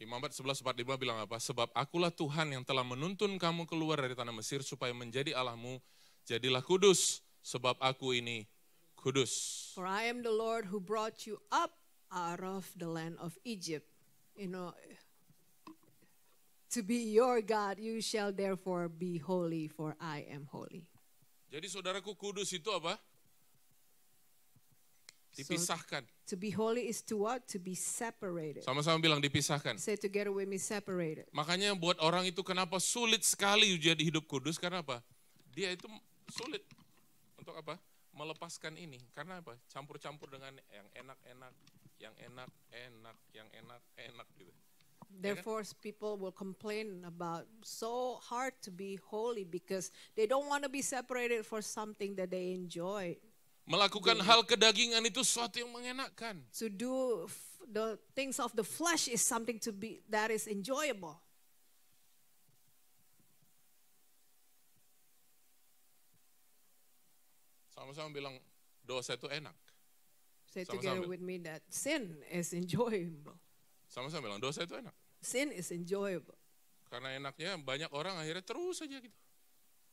Imamat 11:45 bilang apa? Sebab akulah Tuhan yang telah menuntun kamu keluar dari tanah Mesir supaya menjadi Allahmu. Jadilah kudus, sebab aku ini kudus. For I am the Lord who brought you up out of the land of Egypt. To be your God, you shall therefore be holy, for I am holy. Jadi saudaraku, kudus itu apa? Dipisahkan. To be holy is to what? To be separated. Sama-sama bilang dipisahkan. Say together with me, separated. Makanya buat orang itu kenapa sulit sekali jadi hidup kudus, karena apa? Dia itu sulit untuk apa? Melepaskan ini. Karena apa? Campur-campur dengan yang enak-enak, yang enak-enak, yang enak-enak gitu. Therefore, people will complain about so hard to be holy because they don't want to be separated for something that they enjoy. Melakukan hal kedagingan itu sesuatu yang mengenakkan. To do the things of the flesh is something to be that is enjoyable. Sama-sama bilang dosa itu enak. Say Sama-sama together bilang. with me that sin is enjoyable. Sama-sama bilang dosa itu enak. Sin is enjoyable. Karena enaknya banyak orang akhirnya terus saja gitu.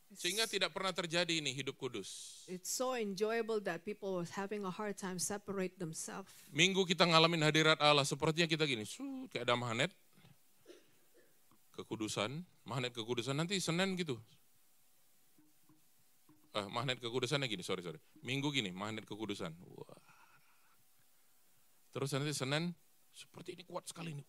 Sehingga tidak pernah terjadi ini hidup kudus. It's so enjoyable that people was having a hard time separate themselves. Minggu kita ngalamin hadirat Allah, sepertinya kita gini, kayak ada magnet kekudusan, nanti Senin gitu. Magnet kekudusannya gini, sorry. Minggu gini, magnet kekudusan. Wah. Terus nanti Senin, seperti ini kuat sekali nih.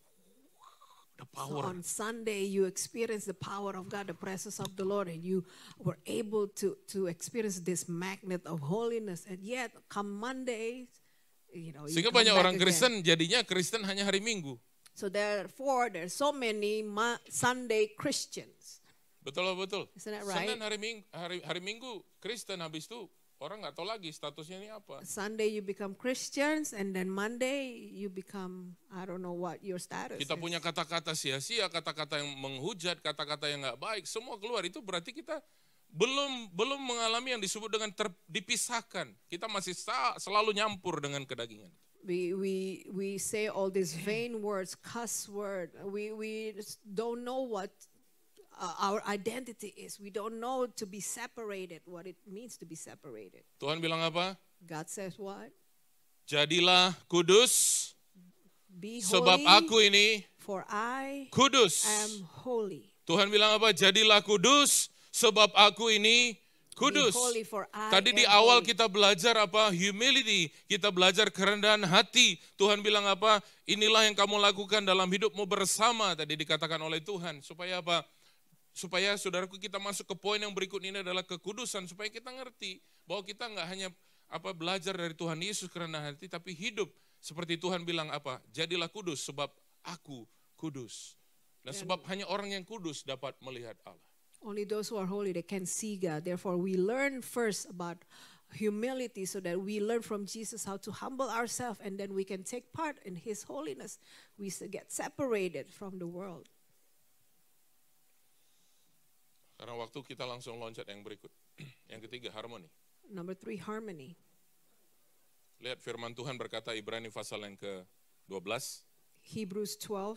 The power. So on Sunday you experience the power of God, the presence of the Lord, and you were able to experience this magnet of holiness. And yet come Monday, you Sehingga come banyak back orang again. Kristen jadinya Kristen hanya hari Minggu. So therefore there's so many Sunday Christians. Betul. Isn't that right? Senin hari Minggu Kristen, habis itu orang nggak tahu lagi statusnya ini apa. Sunday you become Christians, and then Monday you become, I don't know what your status Kita is. punya kata-kata sia-sia, kata-kata yang menghujat, kata-kata yang nggak baik, semua keluar. Itu berarti kita belum mengalami yang disebut dengan dipisahkan. Kita masih selalu nyampur dengan kedagingan. We say all these vain words, cuss word. We don't know what our identity is. We don't know to be separated, what it means to be separated. Tuhan bilang apa? God says what? Jadilah kudus, Be sebab holy, aku ini for I kudus. am holy. Tuhan bilang apa? Jadilah kudus, sebab aku ini kudus. Be holy, for I Tadi di am awal holy. kita belajar apa? Humility. Kita belajar kerendahan hati. Tuhan bilang apa? Inilah yang kamu lakukan dalam hidupmu bersama. Tadi dikatakan oleh Tuhan. Supaya apa? Supaya saudaraku kita masuk ke poin yang berikut ini adalah kekudusan. Supaya kita ngerti bahwa kita nggak hanya belajar dari Tuhan Yesus kerendahan hati, tapi hidup seperti Tuhan bilang apa? Jadilah kudus sebab aku kudus. Dan sebab hanya orang yang kudus dapat melihat Allah. Only those who are holy, they can see God. Therefore, we learn first about humility so that we learn from Jesus how to humble ourselves, and then we can take part in His holiness. We get separated from the world. Karena waktu kita langsung loncat yang berikut. Yang ketiga, harmoni. Number 3, harmony. Lihat firman Tuhan berkata Ibrani pasal yang ke-12 Hebrews 12,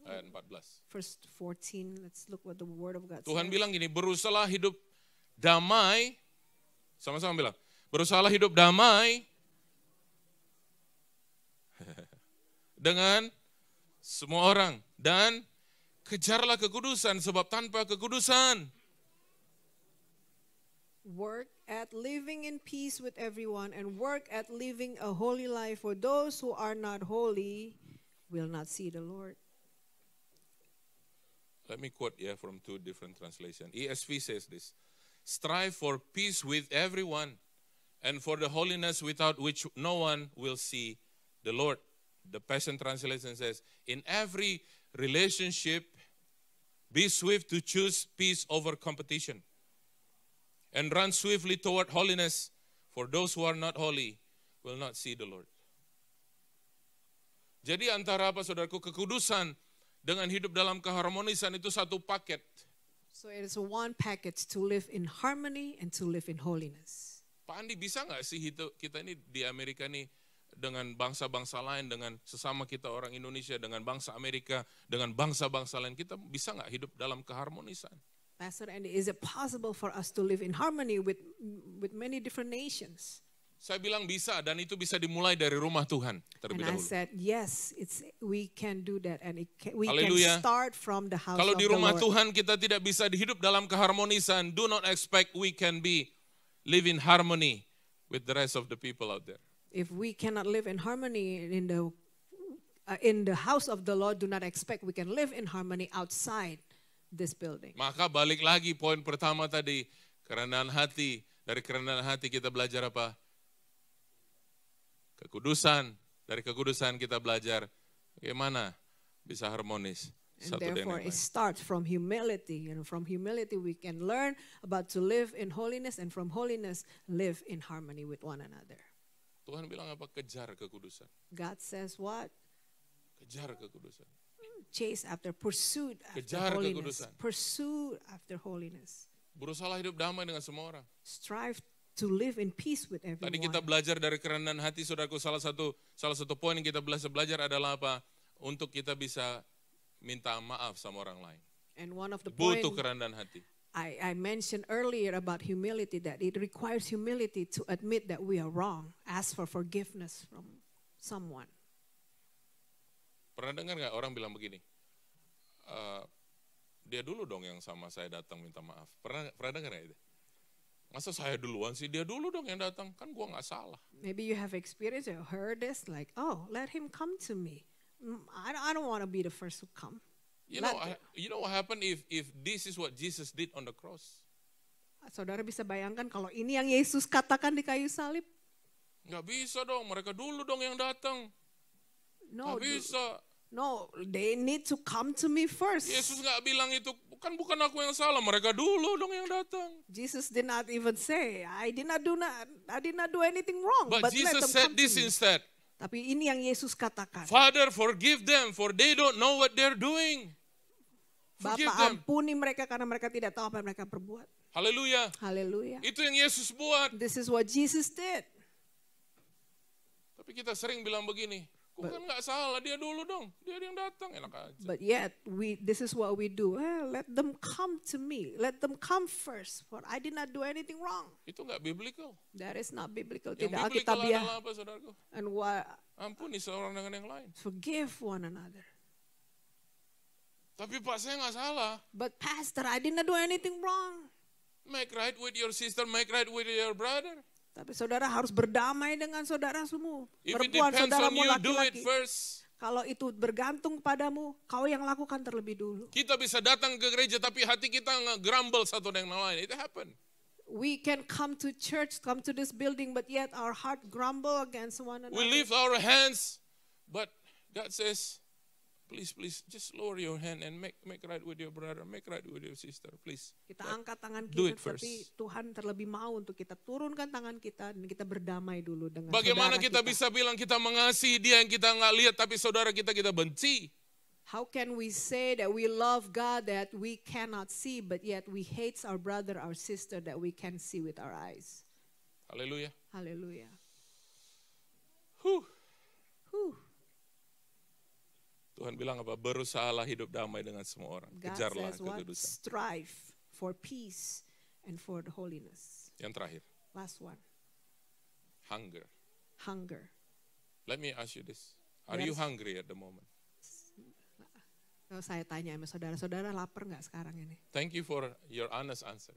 ayat 14. verse 14. Let's look what the Word of God Tuhan says. bilang gini, berusahalah hidup damai. Sama-sama bilang, berusahalah hidup damai dengan semua orang. Dan kejarlah kekudusan, sebab tanpa kekudusan Work at living in peace with everyone, and work at living a holy life, for those who are not holy will not see the Lord. Let me quote from two different translations. ESV says this, strive for peace with everyone and for the holiness without which no one will see the Lord. The Passion Translation says, in every relationship, be swift to choose peace over competition and run swiftly toward holiness, for those who are not holy will not see the Lord. Jadi antara apa saudaraku, kekudusan dengan hidup dalam keharmonisan itu satu paket. So it is one package to live in harmony and to live in holiness. Pak Andi, bisa nggak sih kita ini di Amerika nih dengan bangsa-bangsa lain, dengan sesama kita orang Indonesia, dengan bangsa Amerika, dengan bangsa-bangsa lain, kita bisa nggak hidup dalam keharmonisan? Pastor Andy, is it possible for us to live in harmony with many different nations? Saya bilang bisa, dan itu bisa dimulai dari rumah Tuhan terlebih And I dahulu. said, yes, we can do that, and we Haleluya. can start from the house Kalau of di the rumah Lord. Tuhan kita tidak bisa hidup dalam keharmonisan, do not expect we can live in harmony with the rest of the people out there. If we cannot live in harmony in the house of the Lord, do not expect we can live in harmony outside this building. Maka balik lagi poin pertama tadi, Kerendahan hati. Dari kerendahan hati kita belajar apa? Kekudusan. Dari kekudusan kita belajar bagaimana bisa harmonis And satu dengan therefore, yang it lain. starts from humility. And from humility, we can learn about to live in holiness. And from holiness, live in harmony with one another. Tuhan bilang apa? Kejar kekudusan. God says what? Kejar kekudusan. Chase after, pursuit after Kejar holiness. kekudusan. Pursue after holiness. Berusaha hidup damai dengan semua orang. Strive to live in peace with Tadi kita everyone. belajar dari kerendahan hati, saudaraku. Salah satu poin yang kita belajar adalah apa? Untuk kita bisa minta maaf sama orang lain. And one of the points Butuh kerendahan hati. I mentioned earlier about humility, that it requires humility to admit that we are wrong. Ask for forgiveness from someone. Pernah dengar nggak orang bilang begini? Dia dulu dong yang sama saya datang minta maaf. Pernah dengar nggak itu? Masa saya duluan sih? Dia dulu dong yang datang. Kan gua nggak salah. Maybe you have experienced or heard this, like, oh, let him come to me. I don't want to be the first to come. You know what happened if this is what Jesus did on the cross? Saudara bisa bayangkan kalau ini yang Yesus katakan di kayu salib? Nggak bisa dong, mereka dulu dong yang datang. No, Nggak bisa. no, they need to come to me first. Yesus nggak bilang itu, bukan aku yang salah, mereka dulu dong yang datang. Jesus did not even say, I did not do anything wrong. But let Jesus them said come this to me. instead. Tapi ini yang Yesus katakan. Father, forgive them, for they don't know what they're doing. Forgive Bapa, them. ampuni mereka karena mereka tidak tahu apa yang mereka perbuat. Haleluya. Haleluya. Itu yang Yesus buat. This is what Jesus did. Tapi kita sering bilang begini, kan nggak salah, dia dulu dong, dia yang datang, enak aja. But yet, this is what we do. Well, let them come to me. Let them come first. For I did not do anything wrong. Itu nggak biblical. That is not biblical. Yang Tidak biblical alkitabiah. adalah apa, saudaraku? And what? Ampuni seorang dengan yang lain. Forgive one another. Tapi Pak, saya nggak salah. But Pastor, I did not do anything wrong. Make right with your sister, make right with your brother. Tapi saudara harus berdamai dengan saudara semua. If it Perempuan depends on saudaramu you, do it laki-laki. first. Kalau itu bergantung padamu, kau yang lakukan terlebih dulu. Kita bisa datang ke gereja, tapi hati kita nge-grumble satu dengan yang lain. It happen. We can come to church, come to this building, but yet our heart grumble against one another. We lift our hands, but God says, please, just lower your hand and make right with your brother, make right with your sister, please. Kita angkat tangan do kita, it first. tapi Tuhan terlebih mau untuk kita turunkan tangan kita dan kita berdamai dulu dengan Bagaimana saudara kita bisa bilang kita mengasihi dia yang kita nggak lihat, tapi saudara kita benci? How can we say that we love God that we cannot see, but yet we hate our brother, our sister that we can see with our eyes? Haleluya. Haleluya. Huh. Huh. Tuhan bilang apa? Berusahalah hidup damai dengan semua orang. God Kejarlah says what? kekudusan. Strive for peace and for the holiness. Yang terakhir, Last one. hunger. Hunger. Let me ask you this. Are you Yes. hungry at the moment? Kalau saya tanya sama saudara-saudara, lapar nggak sekarang ini? Thank you for your honest answer.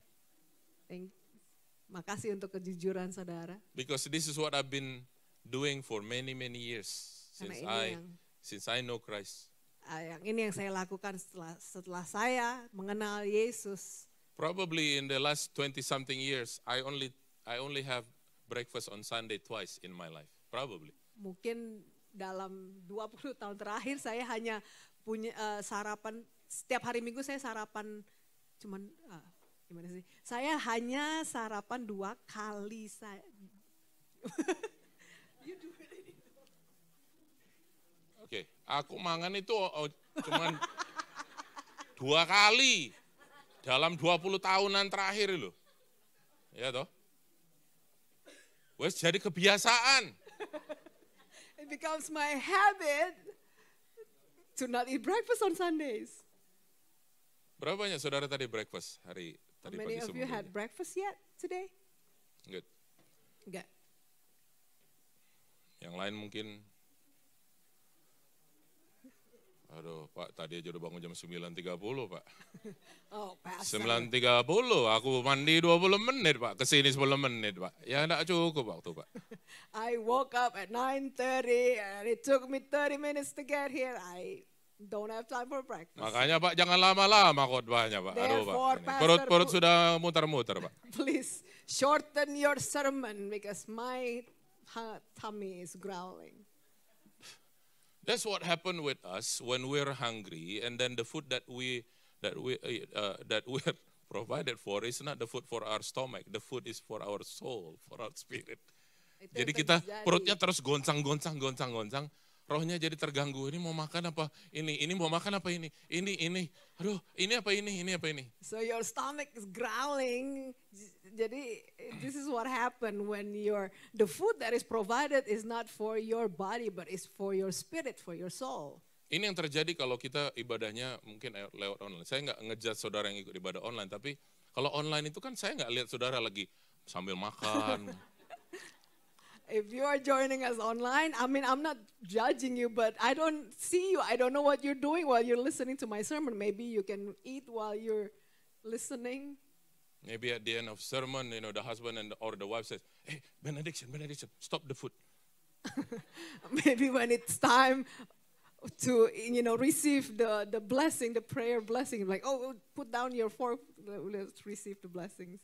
Makasih untuk kejujuran saudara. Because this is what I've been doing for many years Karena since I know Christ. Yang ini yang saya lakukan setelah saya mengenal Yesus. Probably in the last 20-something years, I only have breakfast on Sunday twice in my life. Probably. Mungkin dalam 20 tahun terakhir saya hanya punya sarapan, setiap hari Minggu saya sarapan cuman gimana sih? Saya hanya sarapan 2 kali Oke, aku mangan itu cuman 2 kali dalam 20 tahunan terakhir loh. Ya toh? Wes jadi kebiasaan. It becomes my habit to not eat breakfast on Sundays. Berapa banyak saudara tadi breakfast hari How tadi many pagi of you had sebelumnya? breakfast yet today? Good. Enggak. Yang lain mungkin, aduh Pak, tadi aja udah bangun jam 9.30 Pak. Oh, Pastor. 9.30, aku mandi 20 menit Pak, kesini 10 menit Pak. Ya enggak cukup waktu Pak. I woke up at 9:30 and it took me 30 minutes to get here. I Don't have time for breakfast. Makanya Pak jangan lama-lama khotbahnya Pak. Aduh Therefore, Pak, ini Pastor, perut sudah muter-muter Pak. Please shorten your sermon because my tummy is growling. That's what happened with us when we're hungry, and then the food that we're provided for is not the food for our stomach. The food is for our soul, for our spirit. Itu Jadi yang kita terjadi. perutnya terus goncang, rohnya jadi terganggu. Ini mau makan apa? Ini mau makan apa ini? Ini. Aduh, ini apa ini? So your stomach is growling. Jadi this is what happened when the food that is provided is not for your body but is for your spirit, for your soul. Ini yang terjadi kalau kita ibadahnya mungkin lewat online. Saya nggak ngejudge saudara yang ikut ibadah online, tapi kalau online itu kan saya nggak lihat saudara lagi sambil makan. If you are joining us online, I mean, I'm not judging you, but I don't see you. I don't know what you're doing while you're listening to my sermon. Maybe you can eat while you're listening. Maybe at the end of sermon, the husband or the wife says, "Hey, benediction, stop the food." Maybe when it's time to, receive the blessing, the prayer blessing, like, put down your fork, let's receive the blessings.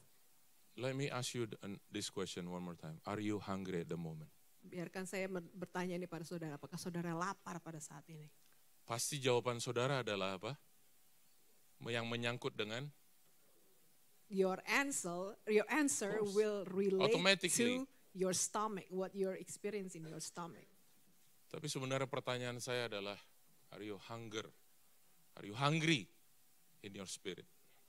Let me ask you this question one more time. Are you hungry at the moment? Biarkan saya bertanya ini pada saudara, apakah saudara lapar pada saat ini? Pasti jawaban saudara adalah apa? Yang menyangkut dengan Your answer will relate to your stomach, what you're experiencing in your stomach. Tapi sebenarnya pertanyaan saya adalah, are you hungry in your spirit?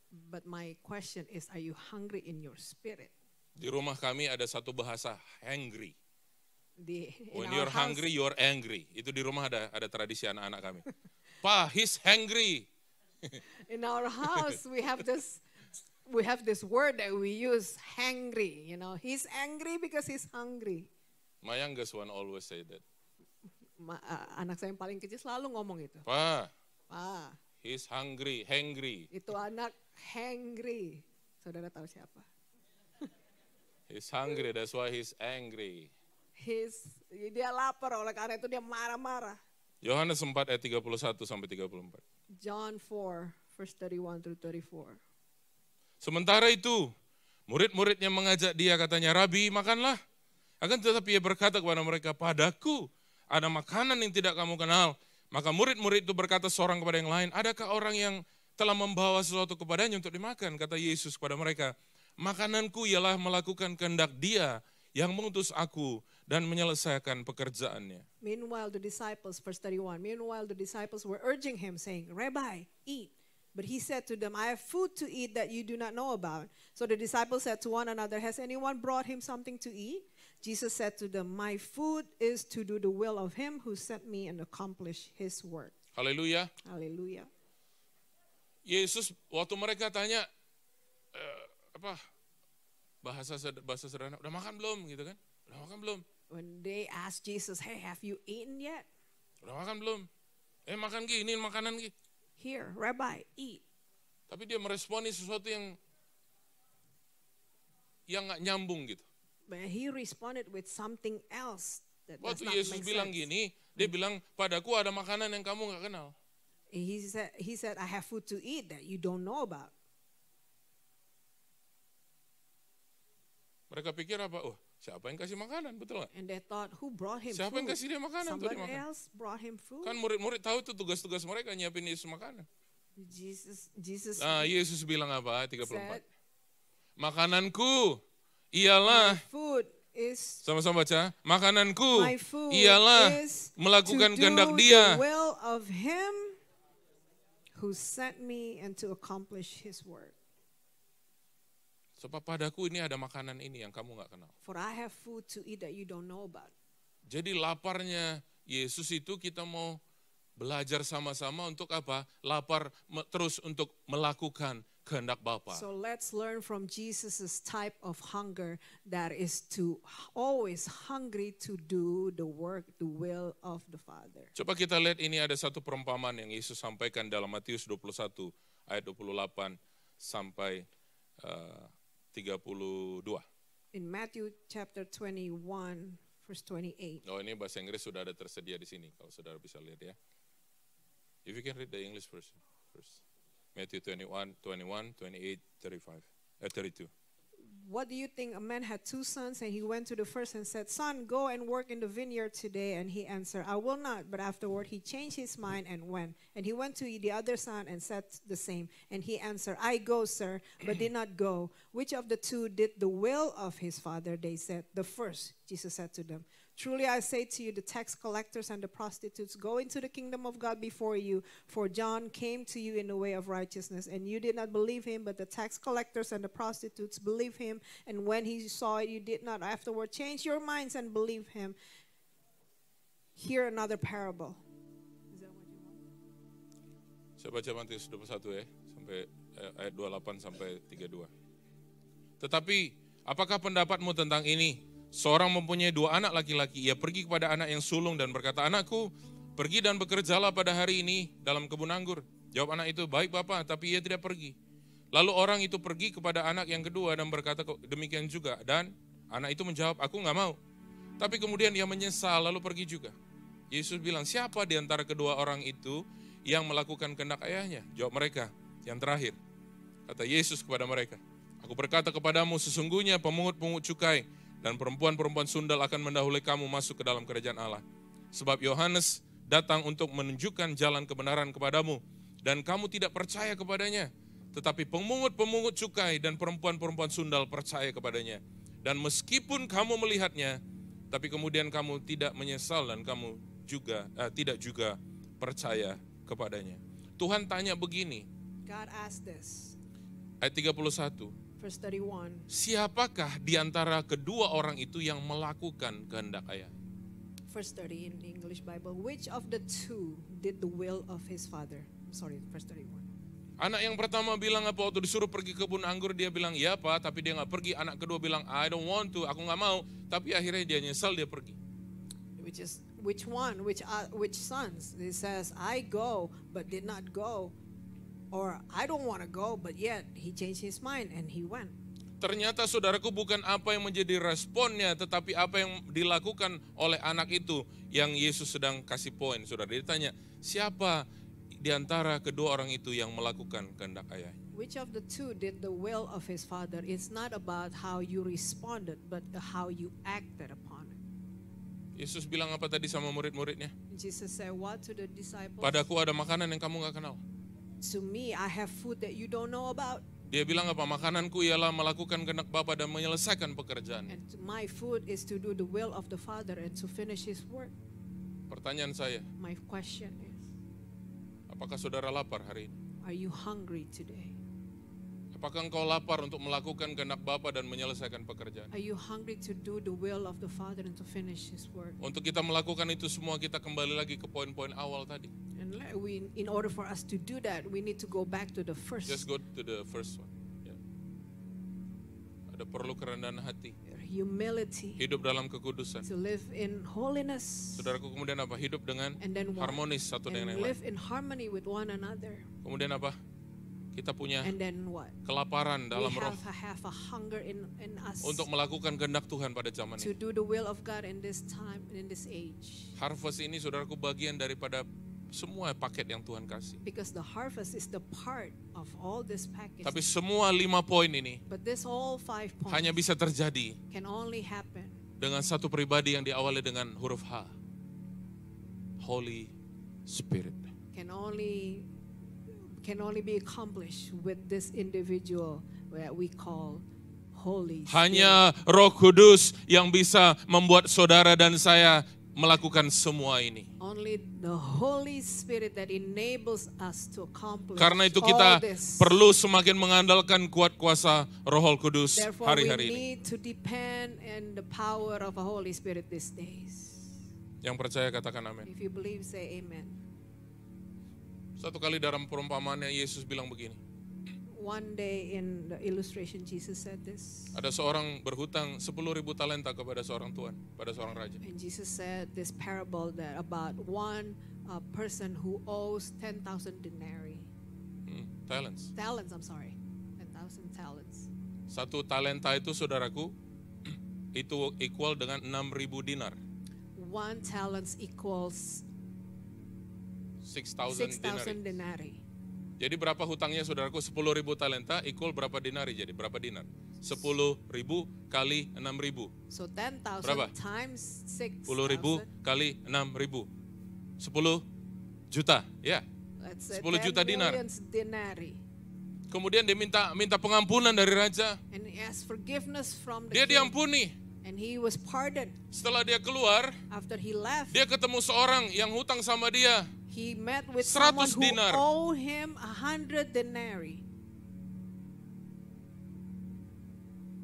But my question is, are you hungry in your spirit? Di rumah kami ada satu bahasa, hangry. When In you're our house, hungry, you're angry. Itu di rumah ada tradisi anak-anak kami. Pa, he's hungry. in our house, we have this word that we use, hangry. He's angry because he's hungry. My youngest one always say that. Anak saya yang paling kecil selalu ngomong itu. Pa, Pa, he's hungry. itu anak hangry. Saudara tahu siapa? He's hungry, that's why he's angry. Dia lapar, oleh karena itu dia marah-marah. Yohanes 4 ayat 31 sampai 34. John 4, verse 31 through 34. Sementara itu, murid-muridnya mengajak dia, katanya, Rabi, makanlah. Akan tetapi ia berkata kepada mereka, padaku ada makanan yang tidak kamu kenal. Maka murid-murid itu berkata seorang kepada yang lain, adakah orang yang telah membawa sesuatu kepadanya untuk dimakan? Kata Yesus kepada mereka, makananku ialah melakukan kehendak Dia yang mengutus aku dan menyelesaikan pekerjaannya. Meanwhile, the disciples, verse 31, meanwhile the disciples were urging him, saying, Rabbi, eat. But he said to them, I have food to eat that you do not know about. So the disciples said to one another, has anyone brought him something to eat? Jesus said to them, my food is to do the will of him who sent me and accomplish his work. Haleluya. Haleluya. Yesus waktu mereka tanya, bahasa sederhana, udah makan belum gitu kan? Udah makan belum? When they asked Jesus, hey, have you eaten yet? Udah makan belum? Makan Ki, ini makanan Ki. Here, Rabbi, eat. Tapi dia meresponi sesuatu yang nggak nyambung gitu. But he responded with something else that does Waktu not Yesus make bilang sense. gini, dia bilang, padaku ada makanan yang kamu nggak kenal. He said, I have food to eat that you don't know about. Mereka pikir apa? Oh, siapa yang kasih makanan, betul nggak? And they thought, who brought him Siapa yang food? kasih dia makanan untuk Somebody dimakan? else brought him food? Kan murid-murid tahu itu tugas-tugas mereka nyiapin Yesus makanan. Jesus Nah, Yesus bilang apa? 34. said, Makananku ialah, my food is sama-sama baca, makananku my food ialah is melakukan to kehendak do Dia. the will of him who sent me and to accomplish his work. Sebab padaku ini ada makanan ini yang kamu nggak kenal. For I have food to eat that you don't know about. Jadi laparnya Yesus itu kita mau belajar sama-sama untuk apa? Lapar terus untuk melakukan kehendak Bapa. So let's learn from Jesus' type of hunger that is to always hungry to do the work, the will of the Father. Coba kita lihat ini ada satu perumpamaan yang Yesus sampaikan dalam Matius 21 ayat 28 sampai 32. In Matthew chapter 21, verse 28. Oh, ini bahasa Inggris sudah ada tersedia di sini kalau saudara bisa lihat ya. If you can read the English version first. Matthew 21, 28, 35, 32. What do you think? A man had 2 sons, and he went to the first and said, Son, go and work in the vineyard today. And he answered, I will not. But afterward he changed his mind and went. And he went to the other son and said the same. And he answered, I go, sir, but did not go. Which of the 2 did the will of his father? They said, the first. Jesus said to them, Truly I say to you, the tax collectors and the prostitutes go into the kingdom of God before you. For John came to you in the way of righteousness, and you did not believe him, but the tax collectors and the prostitutes believed him. And when he saw it, you did not afterward change your minds and believe him. Hear another parable. Is that what you want? Saya baca Matius 21 ya, sampai ayat 28 sampai 32. Tetapi, apakah pendapatmu tentang ini? Seorang mempunyai 2 anak laki-laki, ia pergi kepada anak yang sulung dan berkata, Anakku, pergi dan bekerjalah pada hari ini dalam kebun anggur. Jawab anak itu, baik Bapa, tapi ia tidak pergi. Lalu orang itu pergi kepada anak yang kedua dan berkata demikian juga. Dan anak itu menjawab, aku enggak mau. Tapi kemudian ia menyesal lalu pergi juga. Yesus bilang, siapa di antara kedua orang itu yang melakukan kehendak ayahnya? Jawab mereka, yang terakhir. Kata Yesus kepada mereka, aku berkata kepadamu, sesungguhnya pemungut-pemungut cukai dan perempuan-perempuan sundal akan mendahului kamu masuk ke dalam kerajaan Allah. Sebab Yohanes datang untuk menunjukkan jalan kebenaran kepadamu, dan kamu tidak percaya kepadanya. Tetapi pemungut-pemungut cukai dan perempuan-perempuan sundal percaya kepadanya. Dan meskipun kamu melihatnya, tapi kemudian kamu tidak menyesal dan kamu juga tidak juga percaya kepadanya. Tuhan tanya begini. God asked this. Ayat 31. Verse 31. Siapakah di antara kedua orang itu yang melakukan kehendak ayah? Verse 30 in the English Bible. Which of the 2 did the will of his father? Sorry, verse 31. Anak yang pertama bilang apa waktu disuruh pergi ke kebun anggur, dia bilang iya Pak, tapi dia nggak pergi. Anak kedua bilang I don't want to, aku nggak mau. Tapi akhirnya dia nyesal, dia pergi. Which one? Which sons? It says I go but did not go, or I don't want to go but yet he changed his mind and he went. Ternyata saudaraku bukan apa yang menjadi responnya, tetapi apa yang dilakukan oleh anak itu yang Yesus sedang kasih poin. Saudara, dia tanya, siapa di antara kedua orang itu yang melakukan kehendak ayahnya? Which of the 2 did the will of his father? It's not about how you responded, but how you acted upon it. Yesus bilang apa tadi sama murid-muridnya? Jesus said what to the disciples? Padaku ada makanan yang kamu gak kenal. To me, I have food that you don't know about. Dia bilang apa? Makananku ialah melakukan kehendak Bapa dan menyelesaikan pekerjaan. And my food is to do the will of the Father and to finish his work. Pertanyaan saya, My question is, apakah saudara lapar hari ini? are you hungry today? Apakah engkau lapar untuk melakukan kehendak Bapa dan menyelesaikan pekerjaan? Are you hungry to do the will of the Father and to finish his work? Untuk kita melakukan itu semua, kita kembali lagi ke poin-poin awal tadi. And in order for us to do that, we need to go back to the first. Just go to the first one. Ya. Ada perlu kerendahan hati. Humility. Hidup dalam kekudusan. To live in holiness. Saudaraku, kemudian apa? Hidup dengan And then what? harmonis satu dengan And yang live lain. in harmony with one another. Kemudian apa? Kita punya And then what? kelaparan dalam We roh have a hunger in us untuk melakukan kehendak Tuhan pada zaman to ini. do the will of God in this time, in this age. Harvest ini saudaraku bagian daripada semua paket yang Tuhan kasih. Because the harvest is the part of all this package. Tapi semua 5 poin ini But this all 5 points hanya bisa terjadi can only happen dengan satu pribadi yang diawali dengan huruf H. Holy Spirit. can only be accomplished with this individual that we call Holy Spirit. Hanya Roh Kudus yang bisa membuat saudara dan saya melakukan semua ini. Only the Holy Spirit that enables us to accomplish Karena itu all kita this. perlu semakin mengandalkan kuat kuasa Roh Kudus Therefore, hari-hari we ini. need to depend on the power of the Holy Spirit these days. Yang percaya katakan amin. If you believe, say amen. Satu kali dalam perumpamaannya Yesus bilang begini. One day in the illustration, Jesus said this. Ada seorang berhutang 10.000 talenta kepada seorang tuan, pada seorang raja. And Jesus said this parable that about one person who owes 10,000 denarii. Talents. Talents, I'm sorry. 10,000 talents. Satu talenta itu saudaraku, itu equal dengan 6.000 dinar. 1 talent equals 6,000 dinari. 6,000 denarii. Jadi berapa hutangnya saudaraku? 10.000 talenta equal berapa dinari jadi? Berapa dinar? 10.000 kali 6.000. So 10,000 Berapa? times 10.000 6,000. kali 6.000. 10 juta, ya. Let's say 10 juta 10 dinar. million denarii. Kemudian dia minta pengampunan dari raja. And he asked forgiveness from the Dia king. diampuni. And he was pardoned. Setelah dia keluar, After he left, dia ketemu seorang yang hutang sama dia. he met with 100 someone who dinar. owed him 100 denarii.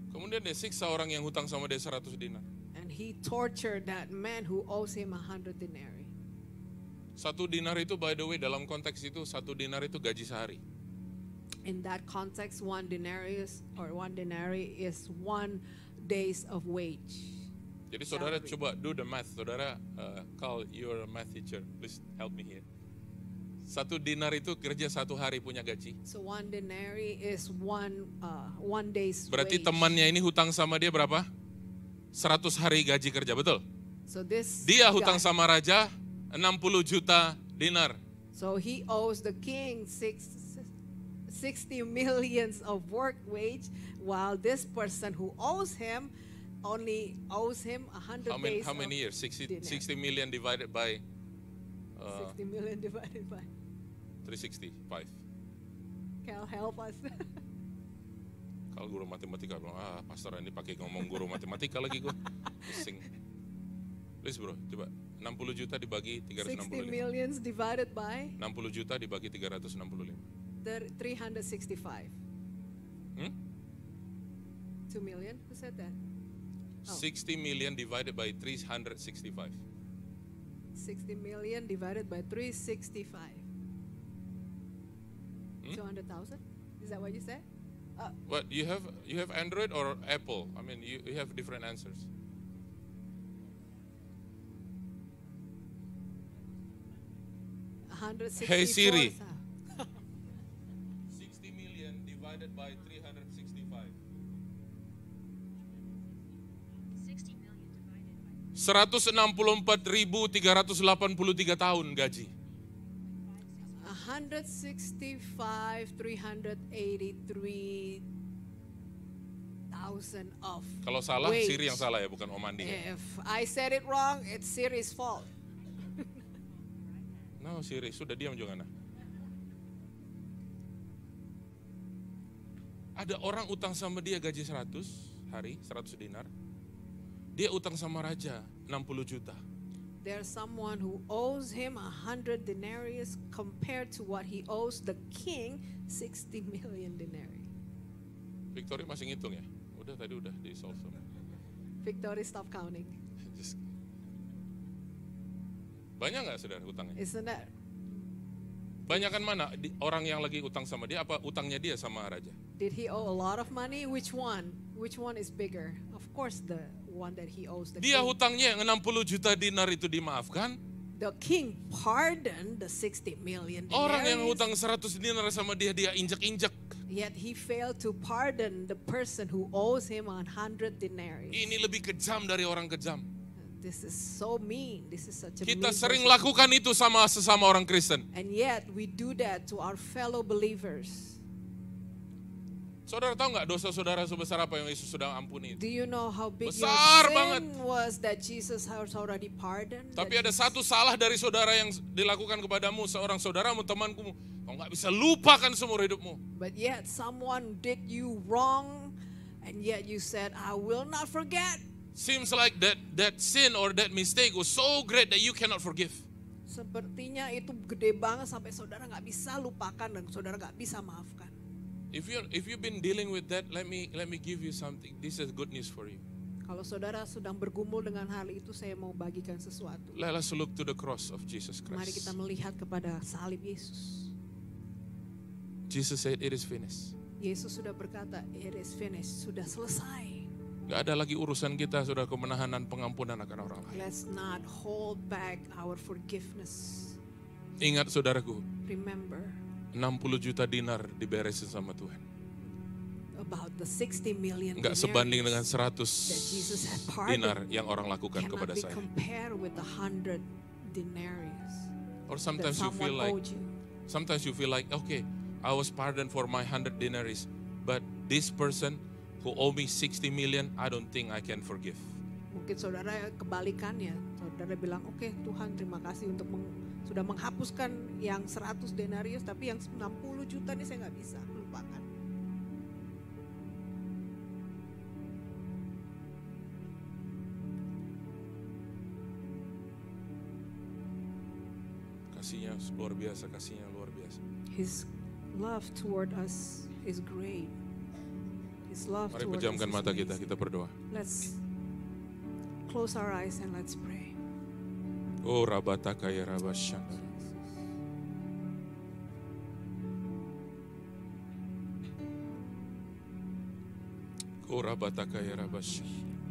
Kemudian dia siksa orang yang hutang sama dia 100 dinar. And he tortured that man who owes him 100 denarii. 1 dinar itu, by the way, dalam konteks itu 1 dinar itu gaji sehari. In that context, 1 denarius or 1 denarii is 1 days of wage. Jadi saudara Salary. coba do the math. Saudara, call your math teacher. Please help me here. 1 dinar itu kerja 1 hari punya gaji. So 1 denarii is one day's Berarti wage. temannya ini hutang sama dia berapa? 100 hari gaji kerja, betul? So this Dia hutang guy- sama raja 60 juta dinar. So he owes the king 60 millions of work wage, while this person who owes him only owes him 100 days. How many years? dinner. 60 million divided by 60 million divided by. 365. Can help us? Kalau guru matematika bilang, pastor ini pakai ngomong guru matematika lagi gue. Pusing. Please bro, coba 60 juta dibagi 60 365. millions divided by 60 juta dibagi 365. 365. 2 million? Who said that? Oh. 60 million divided by 365. 60 million divided by 365. 200,000? Is that what you said? What you have Android or Apple? I mean you have different answers. Hey Siri. 60 million divided by 365. 164.383 tahun gaji. 165,383,000 of Kalau salah wage. Siri yang salah ya, bukan Om Andi. If I said it wrong, it's Siri's fault. No, Siri, sudah diam Joanna. Ada orang utang sama dia gaji 100 hari, 100 dinar. Dia utang sama raja 60 juta. There's someone who owes him 100 denarius compared to what he owes the king 60 million denarii. Victoria masih ngitung ya? Udah tadi udah di solve semua. Victory, stop counting. Banyak nggak saudara utangnya? Isn't that? Banyakan mana? Orang yang lagi utang sama dia, apa utangnya dia sama raja? Did he owe a lot of money? Which one? Which one is bigger? Of course the one that he owes the Dia king. hutangnya yang 60 juta dinar itu dimaafkan. The king pardoned the 60 million Orang yang denarii, hutang 100 dinar sama dia injak-injak. yet he failed to pardon the person who owes him 100 denarii. Ini lebih kejam dari orang kejam. This is so mean. This is such a Kita mean sering person. lakukan itu sama sesama orang Kristen. And yet we do that to our fellow believers. Saudara tahu nggak dosa saudara sebesar apa yang Yesus sudah ampuni? Do you know how big your Besar sin banget. was that Jesus has already pardoned? Tapi That ada Jesus- satu salah dari saudara yang dilakukan kepadamu, seorang saudaramu, temanku, kau nggak bisa lupakan seumur hidupmu. But yet someone did you wrong, and yet you said, I will not forget. Seems like that sin or that mistake was so great that you cannot forgive. Sepertinya itu gede banget sampai saudara nggak bisa lupakan dan saudara nggak bisa maafkan. If you've been dealing with that, let me give you something. This is good news for you. Kalau saudara sedang bergumul dengan hal itu, saya mau bagikan sesuatu. Let us look to the cross of Jesus Mari kita Christ. melihat kepada salib Yesus. Jesus said, "It is finished." Yesus sudah berkata, it is finished, sudah selesai. Gak ada lagi urusan kita, saudara, kemenahanan pengampunan akan orang lain. Let's not hold back our forgiveness. Ingat saudaraku, Remember 60 juta dinar diberesin sama Tuhan. about the 60 million Enggak sebanding dengan denarius 100 that Jesus had dinar pardoned. yang orang lakukan Cannot kepada be saya. compared with the 100 denarius. Or that sometimes you feel someone like, owed you. sometimes you feel like, okay, I was pardoned for my 100 denaries, but this person who owe me 60 million, I don't think I can forgive. Mungkin saudara kebalikannya, saudara bilang, oke Tuhan terima kasih untuk sudah menghapuskan yang 100 denarius, tapi yang 60 juta ini saya nggak bisa lupakan. Kasihnya luar biasa, kasihnya luar biasa. His love toward us is great. His love Mari toward us pejamkan is mata kita, amazing. kita berdoa. Let's close our eyes and let's pray. Oh rabataka ya rabashanda. Oh rabataka ya rabashanda.